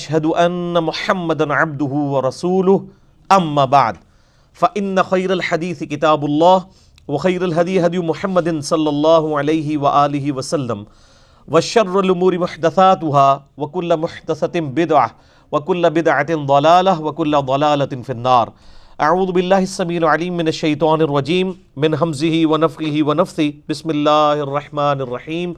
واشهد ان محمدا عبده ورسوله اما بعد فان خير الحديث كتاب الله وخير الهدي هدي محمد صلى الله عليه واله وسلم وشر الامور محدثاتها وكل محدثة بدعة وكل بدعة ضلالة وكل ضلالة في النار. اعوذ باللہ السمیع العلیم من الشیطان الرجیم من ہمزہ ونفخہ ونفثہ. بسم اللہ الرحمن الرحیم.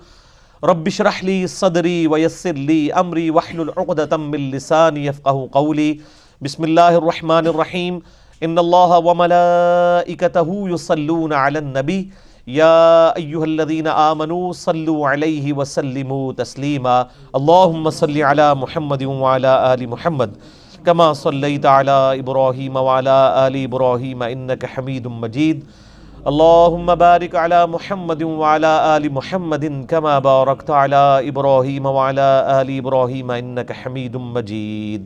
رب اشرح لی صدری ویسر لی امری واحلل عقدۃ من لسانی یفقہوا قولی. بسم اللہ الرحمن الرحیم. ان اللہ وملائکتہ یصلون علی النبی یا ایہا الذین آمنوا صلوا علیہ وسلموا تسلیما. اللہم صل علی محمد وعلی آل محمد کما صلیت علی ابراہیم وعلی آل ابراہیم انک حمید مجید. اللہم بارک علی محمد وعلی آل محمد کما بارکت علی ابراہیم وعلی آل ابراہیم انک حمید مجید.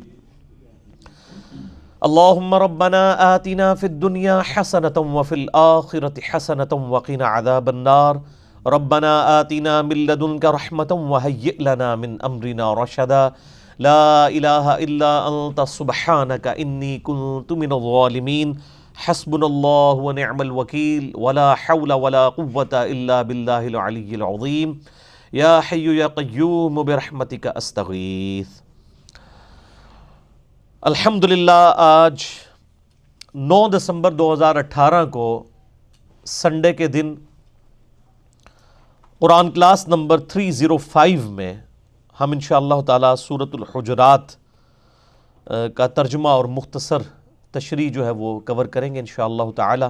اللہم ربنا آتنا فی الدنیا حسنۃ وفی الآخرۃ حسنۃ وقنا عذاب النار. ربنا آتنا من لدنک رحمۃ وہیئ لنا من امرنا رشدا. لا الہ الا انت سبحانک انی کنت من الظالمین. حسبنا اللہ ونعم الوکیل ولا حول ولا قوة الا باللہ العلی العظیم. یا حی یا قیوم برحمتک استغیث. الحمدللہ آج 9 دسمبر 2018 کو سنڈے کے دن قرآن کلاس نمبر 305 میں ہم انشاءاللہ تعالی سورۃ الحجرات کا ترجمہ اور مختصر تشریح جو ہے وہ کور کریں گے انشاءاللہ تعالی.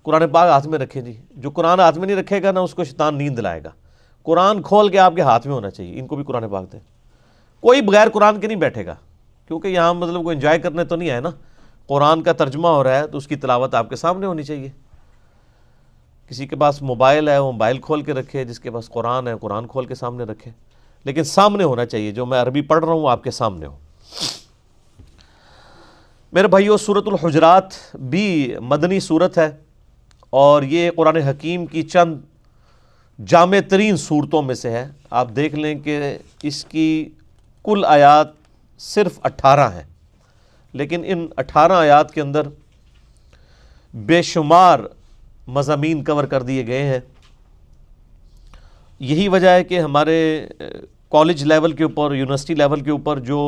قرآن پاک ہاتھ میں رکھیں جی. جو قرآن ہاتھ میں نہیں رکھے گا نا اس کو شیطان نیند دلائے گا. قرآن کھول کے آپ کے ہاتھ میں ہونا چاہیے. ان کو بھی قرآن پاک دیں. کوئی بغیر قرآن کے نہیں بیٹھے گا کیونکہ یہاں مطلب کوئی انجوائے کرنے تو نہیں آئے نا. قرآن کا ترجمہ ہو رہا ہے تو اس کی تلاوت آپ کے سامنے ہونی چاہیے. کسی کے پاس موبائل ہے وہ موبائل کھول کے رکھے, جس کے پاس قرآن ہے قرآن کھول کے سامنے رکھے, لیکن سامنے ہونا چاہیے. جو میں عربی پڑھ رہا ہوں آپ کے سامنے ہو. میرے بھائیو, سورۃ الحجرات بھی مدنی سورت ہے اور یہ قرآن حکیم کی چند جامع ترین صورتوں میں سے ہے. آپ دیکھ لیں کہ اس کی کل آیات صرف 18 ہیں, لیکن ان 18 آیات کے اندر بے شمار مضامین کور کر دیے گئے ہیں. یہی وجہ ہے کہ ہمارے کالج لیول کے اوپر, یونیورسٹی لیول کے اوپر جو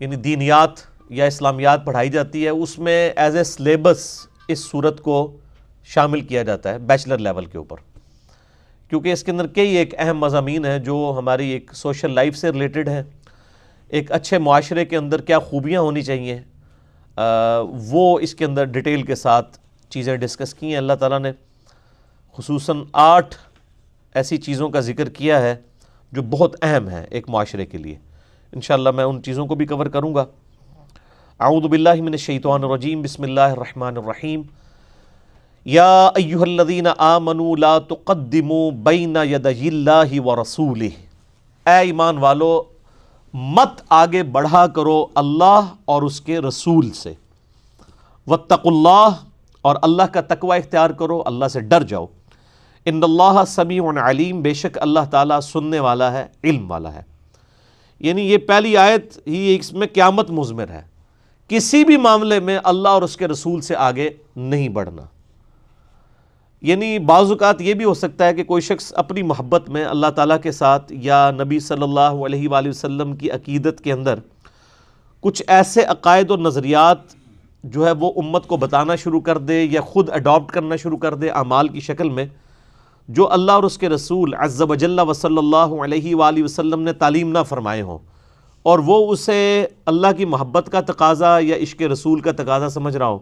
یعنی دینیات یا اسلامیات پڑھائی جاتی ہے اس میں ایز اے سلیبس اس صورت کو شامل کیا جاتا ہے بیچلر لیول کے اوپر, کیونکہ اس کے اندر کئی ایک اہم مضامین ہیں جو ہماری ایک سوشل لائف سے ریلیٹڈ ہیں. ایک اچھے معاشرے کے اندر کیا خوبیاں ہونی چاہیے وہ اس کے اندر ڈیٹیل کے ساتھ چیزیں ڈسکس کی ہیں. اللہ تعالیٰ نے خصوصاً 8 ایسی چیزوں کا ذکر کیا ہے جو بہت اہم ہیں ایک معاشرے کے لیے. انشاءاللہ میں ان چیزوں کو بھی کور کروں گا. اعوذ باللہ من الشیطان الرجیم. بسم اللہ الرحمن الرحیم. یا ایہا الذین آمنوا لا تقدموا بین یدی اللہ ورسولہ. اے ایمان والو مت آگے بڑھا کرو اللہ اور اس کے رسول سے. واتقوا اللہ, اور اللہ کا تقوی اختیار کرو, اللہ سے ڈر جاؤ. ان اللہ سمیع علیم, بے شک اللہ تعالیٰ سننے والا ہے, علم والا ہے. یعنی یہ پہلی آیت ہی اس میں قیامت مضمر ہے. کسی بھی معاملے میں اللہ اور اس کے رسول سے آگے نہیں بڑھنا. یعنی بعض اوقات یہ بھی ہو سکتا ہے کہ کوئی شخص اپنی محبت میں اللہ تعالیٰ کے ساتھ یا نبی صلی اللہ علیہ وآلہ وسلم کی عقیدت کے اندر کچھ ایسے عقائد اور نظریات جو ہے وہ امت کو بتانا شروع کر دے یا خود اڈاپٹ کرنا شروع کر دے اعمال کی شکل میں, جو اللہ اور اس کے رسول عز و جل و صلی اللہ علیہ وآلہ وسلم نے تعلیم نہ فرمائے ہوں, اور وہ اسے اللہ کی محبت کا تقاضا یا عشق رسول کا تقاضا سمجھ رہا ہو.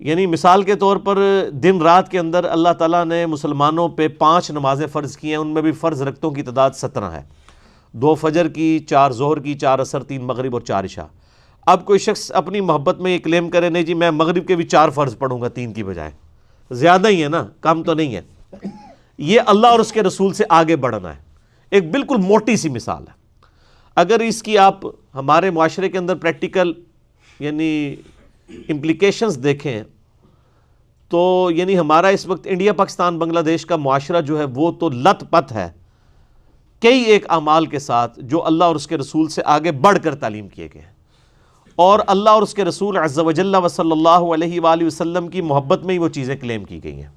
یعنی مثال کے طور پر دن رات کے اندر اللہ تعالیٰ نے مسلمانوں پہ 5 نمازیں فرض کی ہیں, ان میں بھی فرض رکعتوں کی تعداد 17 ہے. 2 فجر کی, 4 ظہر کی, 4 عصر, 3 مغرب اور 4 عشاء. اب کوئی شخص اپنی محبت میں یہ کلیم کرے نہیں جی میں مغرب کے بھی 4 فرض پڑھوں گا 3 کی بجائے, زیادہ ہی ہے نا, کم تو نہیں ہے. یہ اللہ اور اس کے رسول سے آگے بڑھنا ہے. ایک بالکل موٹی سی مثال ہے. اگر اس کی آپ ہمارے معاشرے کے اندر پریکٹیکل یعنی امپلیکیشنز دیکھیں تو یعنی ہمارا اس وقت انڈیا پاکستان بنگلہ دیش کا معاشرہ جو ہے وہ تو لت پت ہے کئی ایک اعمال کے ساتھ جو اللہ اور اس کے رسول سے آگے بڑھ کر تعلیم کیے گئے ہیں، اور اللہ اور اس کے رسول عز و جل و صلی اللہ علیہ وآلہ وسلم کی محبت میں ہی وہ چیزیں کلیم کی گئی ہیں،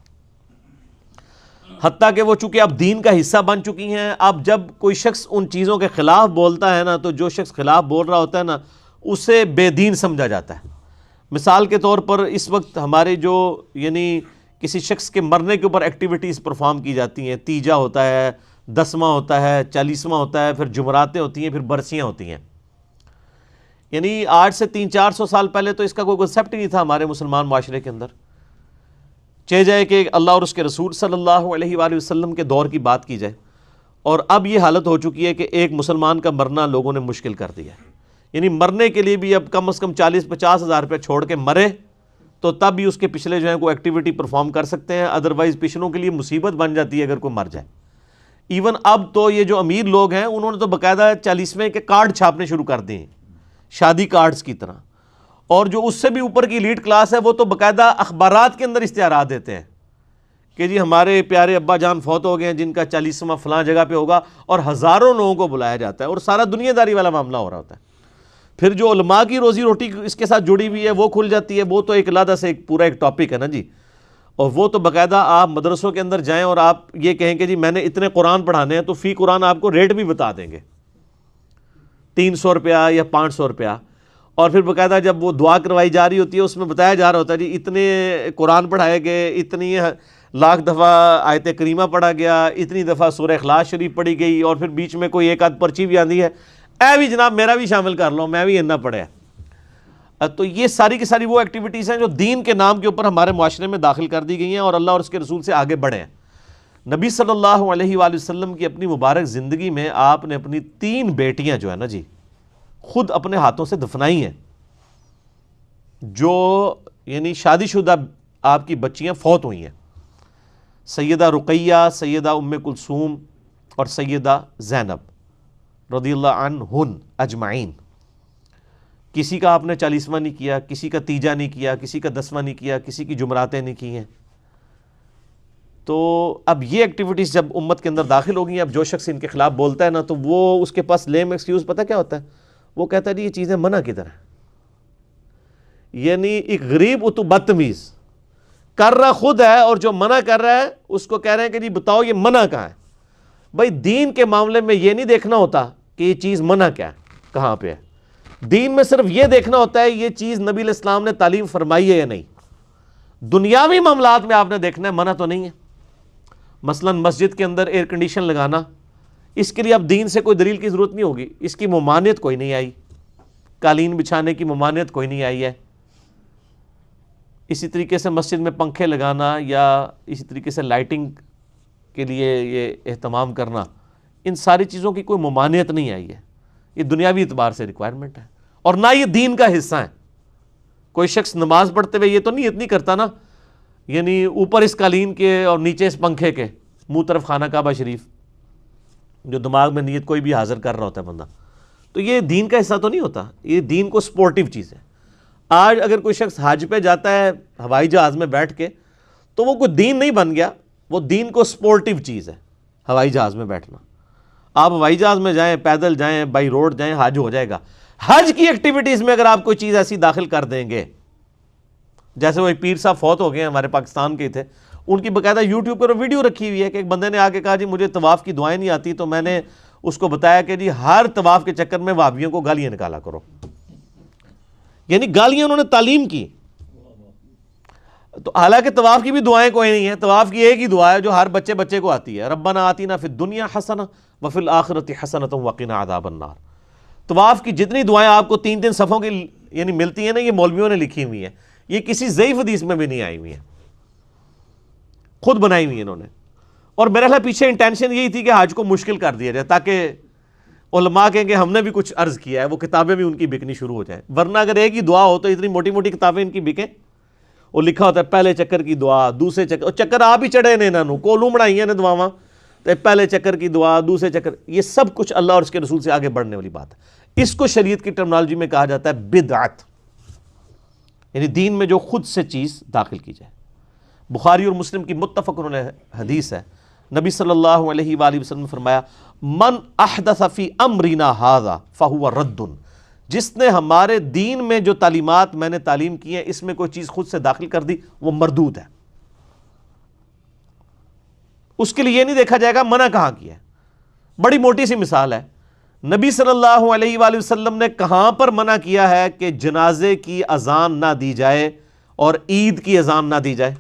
حتیٰ کہ وہ چونکہ اب دین کا حصہ بن چکی ہیں۔ اب جب کوئی شخص ان چیزوں کے خلاف بولتا ہے نا، تو جو شخص خلاف بول رہا ہوتا ہے نا، اسے بے دین سمجھا جاتا ہے۔ مثال کے طور پر اس وقت ہمارے جو کسی شخص کے مرنے کے اوپر ایکٹیویٹیز پرفارم کی جاتی ہیں، تیجا ہوتا ہے، 10واں ہوتا ہے، 40واں ہوتا ہے، پھر جمعراتیں ہوتی ہیں، پھر برسیاں ہوتی ہیں۔ آج سے 300-400 سال پہلے تو اس کا کوئی کنسیپٹ ہی نہیں تھا ہمارے مسلمان معاشرے کے اندر۔ چاہے جائے کہ اللہ اور اس کے رسول صلی اللہ علیہ وآلہ وسلم کے دور کی بات کی جائے، اور اب یہ حالت ہو چکی ہے کہ ایک مسلمان کا مرنا لوگوں نے مشکل کر دیا ہے۔ مرنے کے لیے بھی اب کم از کم 40-50 ہزار روپے چھوڑ کے مرے تو تب بھی اس کے پچھلے جو ہیں کوئی ایکٹیویٹی پرفارم کر سکتے ہیں، ادروائز پچھلوں کے لیے مصیبت بن جاتی ہے اگر کوئی مر جائے۔ ایون اب تو یہ جو امیر لوگ ہیں انہوں نے تو باقاعدہ 40ویں کے کارڈ چھاپنے شروع کر دیے ہیں، شادی کارڈز کی طرح، اور جو اس سے بھی اوپر کی ایلیٹ کلاس ہے وہ تو باقاعدہ اخبارات کے اندر اشتہارات دیتے ہیں کہ جی ہمارے پیارے ابا جان فوت ہو گئے ہیں جن کا 40واں فلاں جگہ پہ ہوگا، اور ہزاروں لوگوں کو بلایا جاتا ہے، اور سارا دنیا داری والا معاملہ ہو رہا ہوتا ہے۔ پھر جو علماء کی روزی روٹی اس کے ساتھ جڑی ہوئی ہے وہ کھل جاتی ہے، وہ تو ایک علیحدہ سے پورا ایک ٹاپک ہے نا جی۔ اور وہ تو باقاعدہ آپ مدرسوں کے اندر جائیں اور آپ یہ کہیں کہ جی میں نے اتنے قرآن پڑھانے ہیں، تو فی قرآن آپ کو ریٹ بھی بتا دیں گے، 300 روپیہ یا 500 روپیہ، اور پھر باقاعدہ جب وہ دعا کروائی جا رہی ہوتی ہے اس میں بتایا جا رہا ہوتا ہے جی اتنے قرآن پڑھائے گئے، اتنی لاکھ دفعہ آیت کریمہ پڑھا گیا، اتنی دفعہ سورہ اخلاص شریف پڑھی گئی، اور پھر بیچ میں کوئی ایک آدھ پرچی بھی آتی ہے، اے بھی جناب میرا بھی شامل کر لو، میں بھی اتنا پڑھا۔ تو یہ ساری کی ساری وہ ایکٹیویٹیز ہیں جو دین کے نام کے اوپر ہمارے معاشرے میں داخل کر دی گئی ہیں اور اللہ اور اس کے رسول سے آگے بڑھے ہیں۔ نبی صلی اللہ علیہ وآلہ وسلم کی اپنی مبارک زندگی میں آپ نے اپنی 3 بیٹیاں جو ہے نا جی خود اپنے ہاتھوں سے دفنائی ہیں، جو شادی شدہ آپ کی بچیاں فوت ہوئی ہیں، سیدہ رقیہ، سیدہ ام کلثوم اور سیدہ زینب رضی اللہ عنہن اجمعین۔ کسی کا آپ نے 40واں نہیں کیا، کسی کا تیجا نہیں کیا، کسی کا 10واں نہیں کیا، کسی کی جمعراتیں نہیں کی ہیں۔ تو اب یہ ایکٹیویٹیز جب امت کے اندر داخل ہو گئی ہیں، اب جو شخص ان کے خلاف بولتا ہے نا تو وہ اس کے پاس لیم ایکسکیوز پتہ کیا ہوتا ہے؟ وہ کہتا ہے جی یہ چیزیں منع کدھر ہیں؟ ایک غریب تو بدتمیز کر رہا خود ہے، اور جو منع کر رہا ہے اس کو کہہ رہے ہیں کہ جی بتاؤ یہ منع کہاں ہے؟ بھائی دین کے معاملے میں یہ نہیں دیکھنا ہوتا کہ یہ چیز منع کیا ہے، کہاں پہ ہے۔ دین میں صرف یہ دیکھنا ہوتا ہے یہ چیز نبی علیہ السلام نے تعلیم فرمائی ہے یا نہیں۔ دنیاوی معاملات میں آپ نے دیکھنا ہے منع تو نہیں ہے۔ مثلا مسجد کے اندر ایئر کنڈیشن لگانا، اس کے لیے اب دین سے کوئی دلیل کی ضرورت نہیں ہوگی، اس کی ممانعت کوئی نہیں آئی، قالین بچھانے کی ممانعت کوئی نہیں آئی ہے۔ اسی طریقے سے مسجد میں پنکھے لگانا یا اسی طریقے سے لائٹنگ کے لیے یہ اہتمام کرنا، ان ساری چیزوں کی کوئی ممانعت نہیں آئی ہے، یہ دنیاوی اعتبار سے ریکوائرمنٹ ہے، اور نہ یہ دین کا حصہ ہے۔ کوئی شخص نماز پڑھتے ہوئے یہ تو نہیں اتنی کرتا نا، اوپر اس قالین کے اور نیچے اس پنکھے کے، منہ طرف خانہ کعبہ شریف، جو دماغ میں نیت کوئی بھی حاضر کر رہا ہوتا ہے بندہ، تو یہ دین کا حصہ تو نہیں ہوتا، یہ دین کو سپورٹیو چیز ہے۔ آج اگر کوئی شخص حج پہ جاتا ہے ہوائی جہاز میں بیٹھ کے، تو وہ کوئی دین نہیں بن گیا، وہ دین کو سپورٹیو چیز ہے ہوائی جہاز میں بیٹھنا۔ آپ ہوائی جہاز میں جائیں، پیدل جائیں، بائی روڈ جائیں، حج ہو جائے گا۔ حج کی ایکٹیویٹیز میں اگر آپ کوئی چیز ایسی داخل کر دیں گے، جیسے وہ پیر صاحب فوت ہو گئے ہیں ہمارے پاکستان کے تھے، ان کی باقاعدہ یوٹیوب پر ویڈیو رکھی ہوئی ہے کہ ایک بندے نے آ کے کہا جی مجھے طواف کی دعائیں نہیں آتی، تو میں نے اس کو بتایا کہ جی ہر طواف کے چکر میں وہابیوں کو گالیاں نکالا کرو، گالیاں انہوں نے تعلیم کی۔ تو حالانکہ طواف کی بھی دعائیں کوئی نہیں ہیں، طواف کی ایک ہی دعا ہے جو ہر بچے کو آتی ہے، ربنا آتینا فی الدنیا حسنہ وفی الآخرۃ حسنۃ وقنا عذاب النار۔ طواف کی جتنی دعائیں آپ کو 3 صفحوں کی ملتی ہیں نا، یہ مولویوں نے لکھی ہوئی ہیں، یہ کسی ضعیف حدیث میں بھی نہیں آئی ہوئی ہیں، خود بنائی ہوئی ہیں انہوں نے۔ اور میرا خیال پیچھے انٹینشن یہی تھی کہ حج کو مشکل کر دیا جائے تاکہ علماء کہیں کہ ہم نے بھی کچھ عرض کیا ہے، وہ کتابیں بھی ان کی بکنی شروع ہو جائیں، ورنہ اگر ایک ہی دعا ہو تو اتنی موٹی موٹی کتابیں ان کی بکیں۔ وہ لکھا ہوتا ہے پہلے چکر کی دعا، دوسرے چکر، اور چکر آپ ہی چڑھے نے انہوں کولوں بڑھائی نے دعاواں، تو پہلے چکر کی دعا، دوسرے چکر، یہ سب کچھ اللہ اور اس کے رسول سے آگے بڑھنے والی بات ہے۔ اس کو شریعت کی ٹرمنالوجی میں کہا جاتا ہے بدعت، دین میں جو خود سے چیز داخل کی جائے۔ بخاری اور مسلم کی متفق علیہ حدیث ہے، نبی صلی اللہ علیہ وآلہ وسلم نے فرمایا من احدث فی امرنا ھذا فہو رد، جس نے ہمارے دین میں جو تعلیمات میں نے تعلیم کی ہیں اس میں کوئی چیز خود سے داخل کر دی وہ مردود ہے. اس کے لیے یہ نہیں دیکھا جائے گا منع کہاں کیا ہے. بڑی موٹی سی مثال ہے، نبی صلی اللہ علیہ وآلہ وسلم نے کہاں پر منع کیا ہے کہ جنازے کی اذان نہ دی جائے اور عید کی اذان نہ دی جائے؟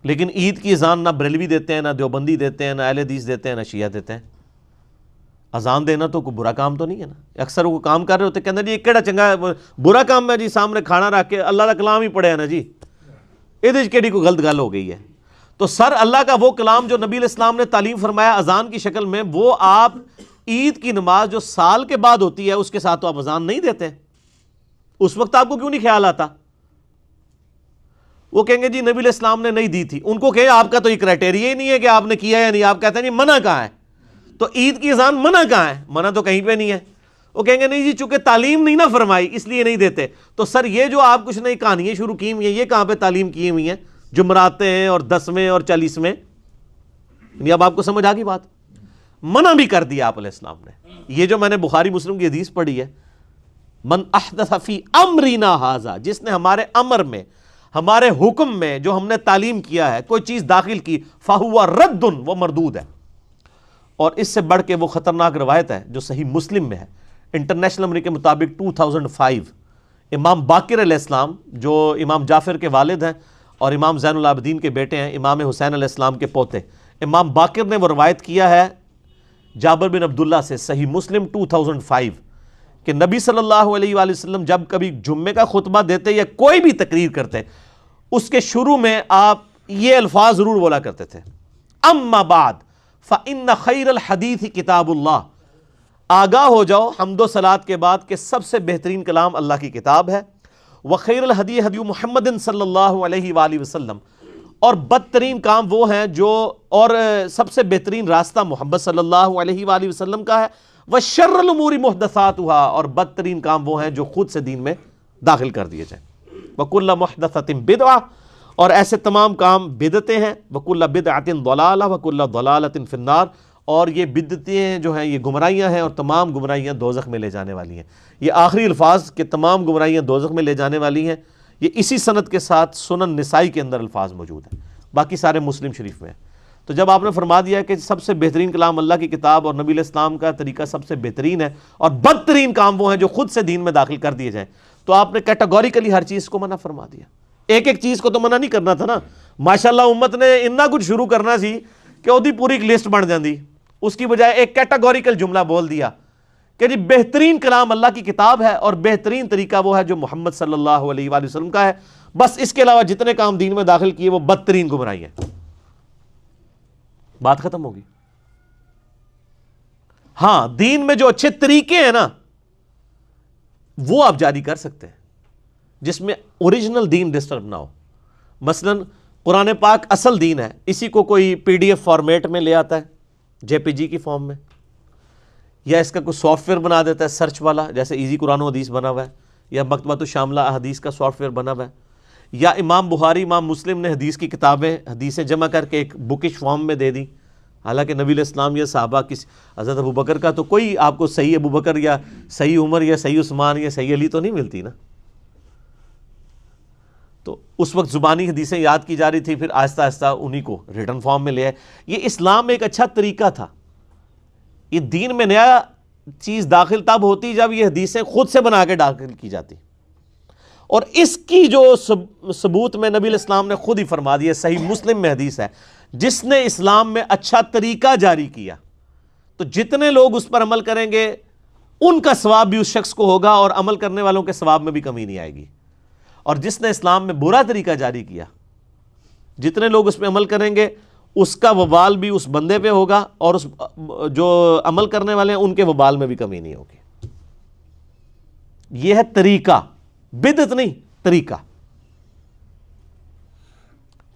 لیکن عید کی اذان نہ بریلوی دیتے ہیں، نہ دیوبندی دیتے ہیں، نہ اہل حدیث دیتے ہیں، نہ شیعہ دیتے ہیں. اذان دینا تو کوئی برا کام تو نہیں ہے نا. اکثر وہ کام کر رہے ہوتے کہتے ہیں جی یہ کیڑا چنگا برا کام ہے جی، سامنے کھانا رکھ کے اللہ کا کلام ہی پڑھے ہے نا جی، یہ کیڑی کوئی غلط گل ہو گئی ہے. تو سر اللہ کا وہ کلام جو نبی علیہ السلام نے تعلیم فرمایا اذان کی شکل میں، وہ آپ عید کی نماز جو سال کے بعد ہوتی ہے اس کے ساتھ تو آپ اذان نہیں دیتے. اس وقت آپ کو کیوں نہیں خیال آتا؟ وہ کہیں گے جی نبی علیہ السلام نے نہیں دی تھی. ان کو کہیں آپ کا تو یہ کرائٹیریا ہی نہیں ہے کہ آپ نے کیا یا نہیں. آپ کہتے ہیں جی منع کہاں ہے؟ تو عید کی اذان منع کہاں ہے؟ منع تو کہیں پہ نہیں ہے. وہ کہیں گے نہیں جی چونکہ تعلیم نہیں نہ فرمائی اس لیے نہیں دیتے. تو سر یہ جو آپ کچھ نئی کہانیاں شروع کی ہوئی ہیں یہ کہاں پہ تعلیم کی ہوئی ہیں؟ جمعراتیں ہیں اور 10ویں اور 40ویں. یعنی اب آپ کو سمجھ آ گئی بات. منع بھی کر دیا آپ علیہ السلام نے. یہ جو میں نے بخاری مسلم کی حدیث پڑھی ہے، من احدث فی امرنا ھذا، جس نے ہمارے امر میں، ہمارے حکم میں جو ہم نے تعلیم کیا ہے کوئی چیز داخل کی، فہو رد، وہ مردود ہے. اور اس سے بڑھ کے وہ خطرناک روایت ہے جو صحیح مسلم میں ہے، انٹرنیشنل نمبر کے مطابق 2005. امام باقر علیہ السلام جو امام جعفر کے والد ہیں اور امام زین العابدین کے بیٹے ہیں، امام حسین علیہ السلام کے پوتے، امام باقر نے وہ روایت کیا ہے جابر بن عبداللہ سے، صحیح مسلم 2005، کہ نبی صلی اللہ علیہ وآلہ وسلم جب کبھی جمعے کا خطبہ دیتے یا کوئی بھی تقریر کرتے اس کے شروع میں آپ یہ الفاظ ضرور بولا کرتے تھے، اما بعد فإن خیر الحدیث کتاب اللہ، آگاہ ہو جاؤ حمد و صلات کے بعد کہ سب سے بہترین کلام اللہ کی کتاب ہے، وخیر الہدی ہدی محمد صلی اللہ علیہ وآلہ وسلم، اور بدترین کام وہ ہیں جو، اور سب سے بہترین راستہ محمد صلی اللہ علیہ وآلہ وسلم کا ہے، وشر الامور محدثاتها، اور بدترین کام وہ ہیں جو خود سے دین میں داخل کر دیے جائیں، وکل محدثۃ بدعہ، اور ایسے تمام کام بدعتیں ہیں، وکل بدعۃ ضلالہ وکل ضلالۃ فی النار، اور یہ بدعتیں جو ہیں یہ گمراہیاں ہیں اور تمام گمراہیاں دوزخ میں لے جانے والی ہیں. یہ آخری الفاظ کہ تمام گمراہیاں دوزخ میں لے جانے والی ہیں، یہ اسی سند کے ساتھ سنن نسائی کے اندر الفاظ موجود ہیں، باقی سارے مسلم شریف میں ہیں. تو جب آپ نے فرما دیا کہ سب سے بہترین کلام اللہ کی کتاب اور نبی علیہ السلام کا طریقہ سب سے بہترین ہے اور بدترین کام وہ ہیں جو خود سے دین میں داخل کر دیے جائیں، تو آپ نے کیٹیگوریکلی ہر چیز کو منع فرما دیا. ایک ایک چیز کو تو منع نہیں کرنا تھا نا. ماشاءاللہ امت نے اتنا کچھ شروع کرنا سی کہ وہ پوری ایک لسٹ بن جاندی، اس کی بجائے ایک کیٹیگوریکل جملہ بول دیا کہ جی بہترین کلام اللہ کی کتاب ہے اور بہترین طریقہ وہ ہے جو محمد صلی اللہ علیہ وآلہ وسلم کا ہے، بس اس کے علاوہ جتنے کام دین میں داخل کیے وہ بدترین گمراہی ہیں. بات ختم ہوگی. ہاں دین میں جو اچھے طریقے ہیں نا وہ آپ جاری کر سکتے ہیں جس میں اوریجنل دین ڈسٹرب نہ ہو. مثلا قرآن پاک اصل دین ہے، اسی کو کوئی PDF فارمیٹ میں لے آتا ہے، JPG کی فارم میں، یا اس کا کوئی سافٹ ویئر بنا دیتا ہے سرچ والا، جیسے ایزی قرآن و حدیث بنا ہوا ہے، یا مکتبۃ الشاملہ احادیث کا سافٹ ویئر بنا ہوا ہے، یا امام بخاری امام مسلم نے حدیث کی کتابیں حدیثیں جمع کر کے ایک بکش فارم میں دے دی. حالانکہ نبی علیہ السلام یا صحابہ کسی حضرت ابو بکر کا تو کوئی آپ کو صحیح ابو بکر یا صحیح عمر یا صحیح عثمان یا صحیح علی تو نہیں ملتی نا. تو اس وقت زبانی حدیثیں یاد کی جا رہی تھی، پھر آہستہ آہستہ انہی کو ریٹن فارم میں لے آئے. یہ اسلام میں ایک اچھا طریقہ تھا. یہ دین میں نیا چیز داخل تب ہوتی جب یہ حدیثیں خود سے بنا کے داخل کی جاتی، اور اس کی جو ثبوت میں نبی علیہ السلام نے خود ہی فرما دیا. صحیح مسلم میں حدیث ہے، جس نے اسلام میں اچھا طریقہ جاری کیا تو جتنے لوگ اس پر عمل کریں گے ان کا ثواب بھی اس شخص کو ہوگا اور عمل کرنے والوں کے ثواب میں بھی کمی نہیں آئے گی. اور جس نے اسلام میں برا طریقہ جاری کیا، جتنے لوگ اس پہ عمل کریں گے اس کا وبال بھی اس بندے پہ ہوگا اور اس جو عمل کرنے والے ہیں ان کے وبال میں بھی کمی نہیں ہوگی. یہ ہے طریقہ، بدعت نہیں طریقہ.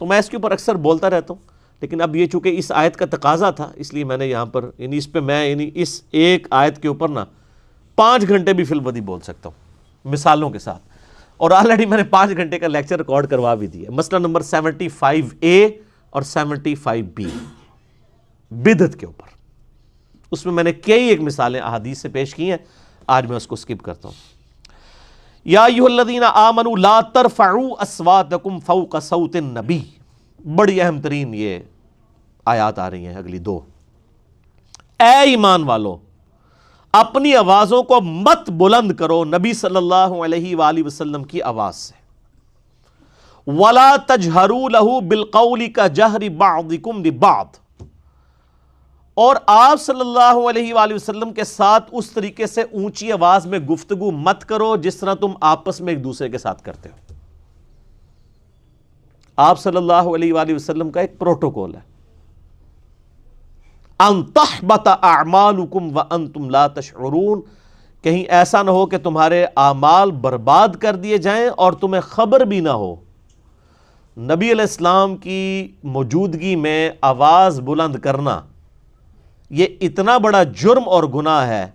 تو میں اس کے اوپر اکثر بولتا رہتا ہوں، لیکن اب یہ چونکہ اس آیت کا تقاضا تھا اس لیے میں نے یہاں پر اس پہ میں اس ایک آیت کے اوپر نا 5 گھنٹے بھی فی البدی بول سکتا ہوں مثالوں کے ساتھ، اور آلریڈی میں نے 5 گھنٹے کا لیکچر ریکارڈ کروا بھی دیا. مسئلہ نمبر 75A اور 75B بدعت کے اوپر. اس میں نے کئی ایک مثالیں احادیث سے پیش کی ہیں, آج میں اس کو سکپ کرتا ہوں. یا ایھا الذین آمنوا لا ترفعوا اصواتکم فوق صوت النبی. بڑی اہم ترین یہ آیات آ رہی ہیں اگلی دو. اے ایمان والو, اپنی آوازوں کو مت بلند کرو نبی صلی اللہ علیہ وآلہ وسلم کی آواز سے. وَلَا تَجْهَرُوا لَهُ بِالْقَوْلِ كَجَهْرِ بَعْضِكُمْ لِبَعْضٍ. اور آپ صلی اللہ علیہ وآلہ وسلم کے ساتھ اس طریقے سے اونچی آواز میں گفتگو مت کرو جس طرح تم آپس میں ایک دوسرے کے ساتھ کرتے ہو. آپ صلی اللہ علیہ وآلہ وسلم کا ایک پروٹوکول ہے, ان تحبط اعمالکم وانتم لا تشعرون. کہیں ایسا نہ ہو کہ تمہارے اعمال برباد کر دیے جائیں اور تمہیں خبر بھی نہ ہو. نبی علیہ السلام کی موجودگی میں آواز بلند کرنا یہ اتنا بڑا جرم اور گناہ ہے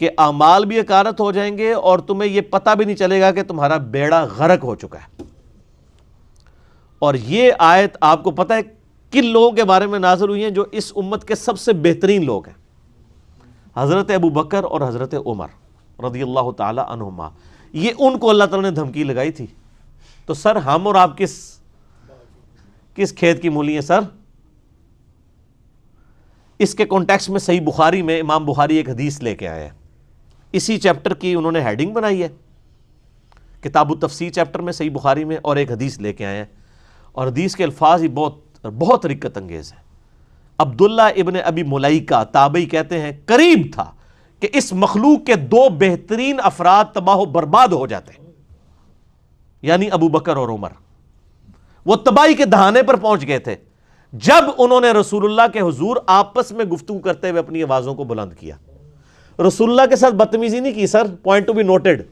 کہ اعمال بھی اکارت ہو جائیں گے اور تمہیں یہ پتہ بھی نہیں چلے گا کہ تمہارا بیڑا غرق ہو چکا ہے. اور یہ آیت آپ کو پتہ ہے کن لوگوں کے بارے میں نازل ہوئی ہیں جو اس امت کے سب سے بہترین لوگ ہیں؟ حضرت ابو بکر اور حضرت عمر رضی اللہ تعالی عنہما. یہ ان کو اللہ تعالیٰ نے دھمکی لگائی تھی. تو سر ہم اور آپ کس کھیت کی مولی ہیں سر؟ اس کے کانٹیکسٹ میں صحیح بخاری میں امام بخاری ایک حدیث لے کے آئے ہیں. اسی چیپٹر کی انہوں نے ہیڈنگ بنائی ہے, کتاب التفسیر چیپٹر میں صحیح بخاری میں, اور ایک حدیث لے کے آئے ہیں. اور حدیث کے الفاظ ہی بہت رقت انگیز ہیں. عبداللہ ابن ابی ملیکہ تابعی کہتے ہیں قریب تھا کہ اس مخلوق کے دو بہترین افراد تباہ و برباد ہو جاتے ہیں, یعنی ابو بکر اور عمر. وہ تباہی کے دہانے پر پہنچ گئے تھے جب انہوں نے رسول اللہ کے حضور آپس میں گفتگو کرتے ہوئے اپنی آوازوں کو بلند کیا. رسول اللہ کے ساتھ بدتمیزی نہیں کی سر, پوائنٹ ٹو بی نوٹڈ.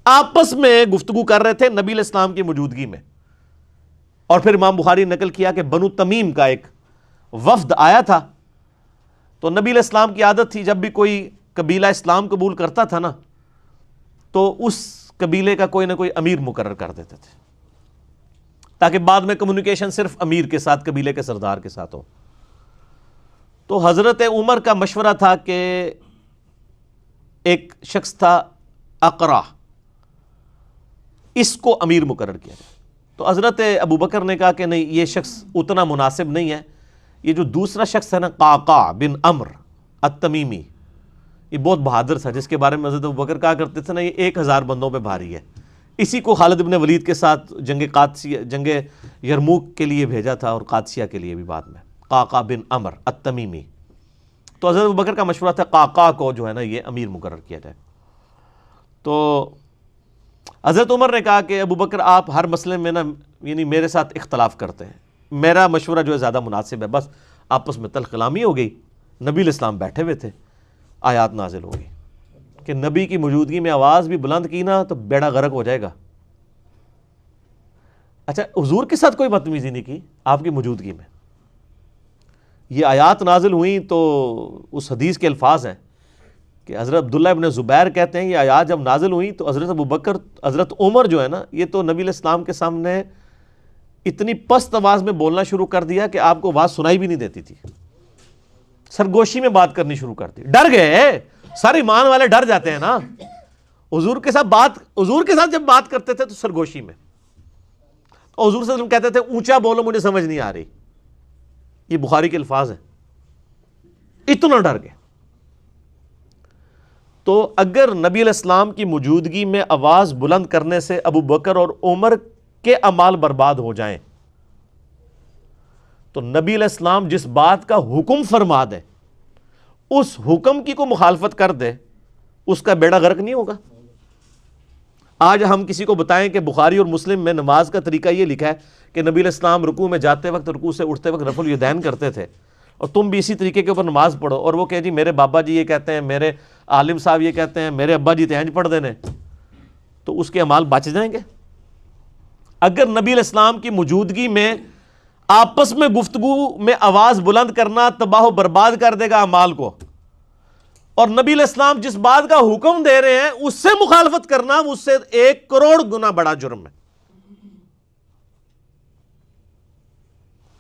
آپس میں گفتگو کر رہے تھے نبی علیہ السلام کی موجودگی میں. اور پھر امام بخاری نقل کیا کہ بنو تمیم کا ایک وفد آیا تھا, تو نبی علیہ السلام کی عادت تھی جب بھی کوئی قبیلہ اسلام قبول کرتا تھا نا تو اس قبیلے کا کوئی نہ کوئی امیر مقرر کر دیتے تھے تاکہ بعد میں کمیونیکیشن صرف امیر کے ساتھ, قبیلے کے سردار کے ساتھ ہو. تو حضرت عمر کا مشورہ تھا کہ ایک شخص تھا اقرع, اس کو امیر مقرر کیا جائے. تو حضرت ابو بکر نے کہا کہ نہیں, یہ شخص اتنا مناسب نہیں ہے. یہ جو دوسرا شخص ہے نا, قعقاع بن عمرو التمیمی, یہ بہت بہادر تھا جس کے بارے میں حضرت ابو بکر کہا کرتے تھے نا یہ 1000 بندوں پہ بھاری ہے. اسی کو خالد بن ولید کے ساتھ جنگ یرموک کے لیے بھیجا تھا, اور قادسیہ کے لیے بھی بعد میں. قعقاع بن عمرو التمیمی. تو حضرت ابو بکر کا مشورہ تھا قعقاع کو جو ہے نا یہ امیر مقرر کیا جائے. تو حضرت عمر نے کہا کہ ابو بکر آپ ہر مسئلے میں نا یعنی میرے ساتھ اختلاف کرتے ہیں, میرا مشورہ جو ہے زیادہ مناسب ہے. بس آپس میں تلخ کلامی ہو گئی. نبی علیہ السلام بیٹھے ہوئے تھے, آیات نازل ہو گئی کہ نبی کی موجودگی میں آواز بھی بلند کی نا تو بیڑا غرق ہو جائے گا. اچھا, حضور کے ساتھ کوئی بدتمیزی نہیں کی آپ کی موجودگی میں. یہ آیات نازل ہوئیں تو اس حدیث کے الفاظ ہیں کہ حضرت عبداللہ ابن زبیر کہتے ہیں یہ آیات جب نازل ہوئیں تو حضرت ابو بکر, حضرت عمر جو ہے نا یہ تو نبی علیہ السلام کے سامنے اتنی پست آواز میں بولنا شروع کر دیا کہ آپ کو آواز سنائی بھی نہیں دیتی تھی. سرگوشی میں بات کرنی شروع کر دی. ڈر گئے سارے ایمان والے, ڈر جاتے ہیں نا. حضور کے ساتھ جب بات کرتے تھے تو سرگوشی میں, اور حضور صلی اللہ علیہ وسلم کہتے تھے اونچا بولو مجھے سمجھ نہیں آ رہی. یہ بخاری کے الفاظ ہیں. اتنا ڈر گئے. تو اگر نبی علیہ السلام کی موجودگی میں آواز بلند کرنے سے ابو بکر اور عمر کے اعمال برباد ہو جائیں تو نبی علیہ السلام جس بات کا حکم فرما دے اس حکم کی کو مخالفت کر دے, اس کا بیڑا غرق نہیں ہوگا. آج ہم کسی کو بتائیں کہ بخاری اور مسلم میں نماز کا طریقہ یہ لکھا ہے کہ نبی علیہ السلام رکوع میں جاتے وقت, رکوع سے اٹھتے وقت رفع الیدین کرتے تھے, اور تم بھی اسی طریقے کے اوپر نماز پڑھو, اور وہ کہ جی میرے بابا جی یہ کہتے ہیں, میرے عالم صاحب یہ کہتے ہیں, میرے ابا جی تینج پڑھ دینے, تو اس کے اعمال بچ جائیں گے. اگر نبی علیہ السلام کی موجودگی میں آپس میں گفتگو میں آواز بلند کرنا تباہ و برباد کر دے گا اعمال کو, اور نبی علیہ السلام جس بات کا حکم دے رہے ہیں اس سے مخالفت کرنا اس سے 1 کروڑ گنا بڑا جرم ہے.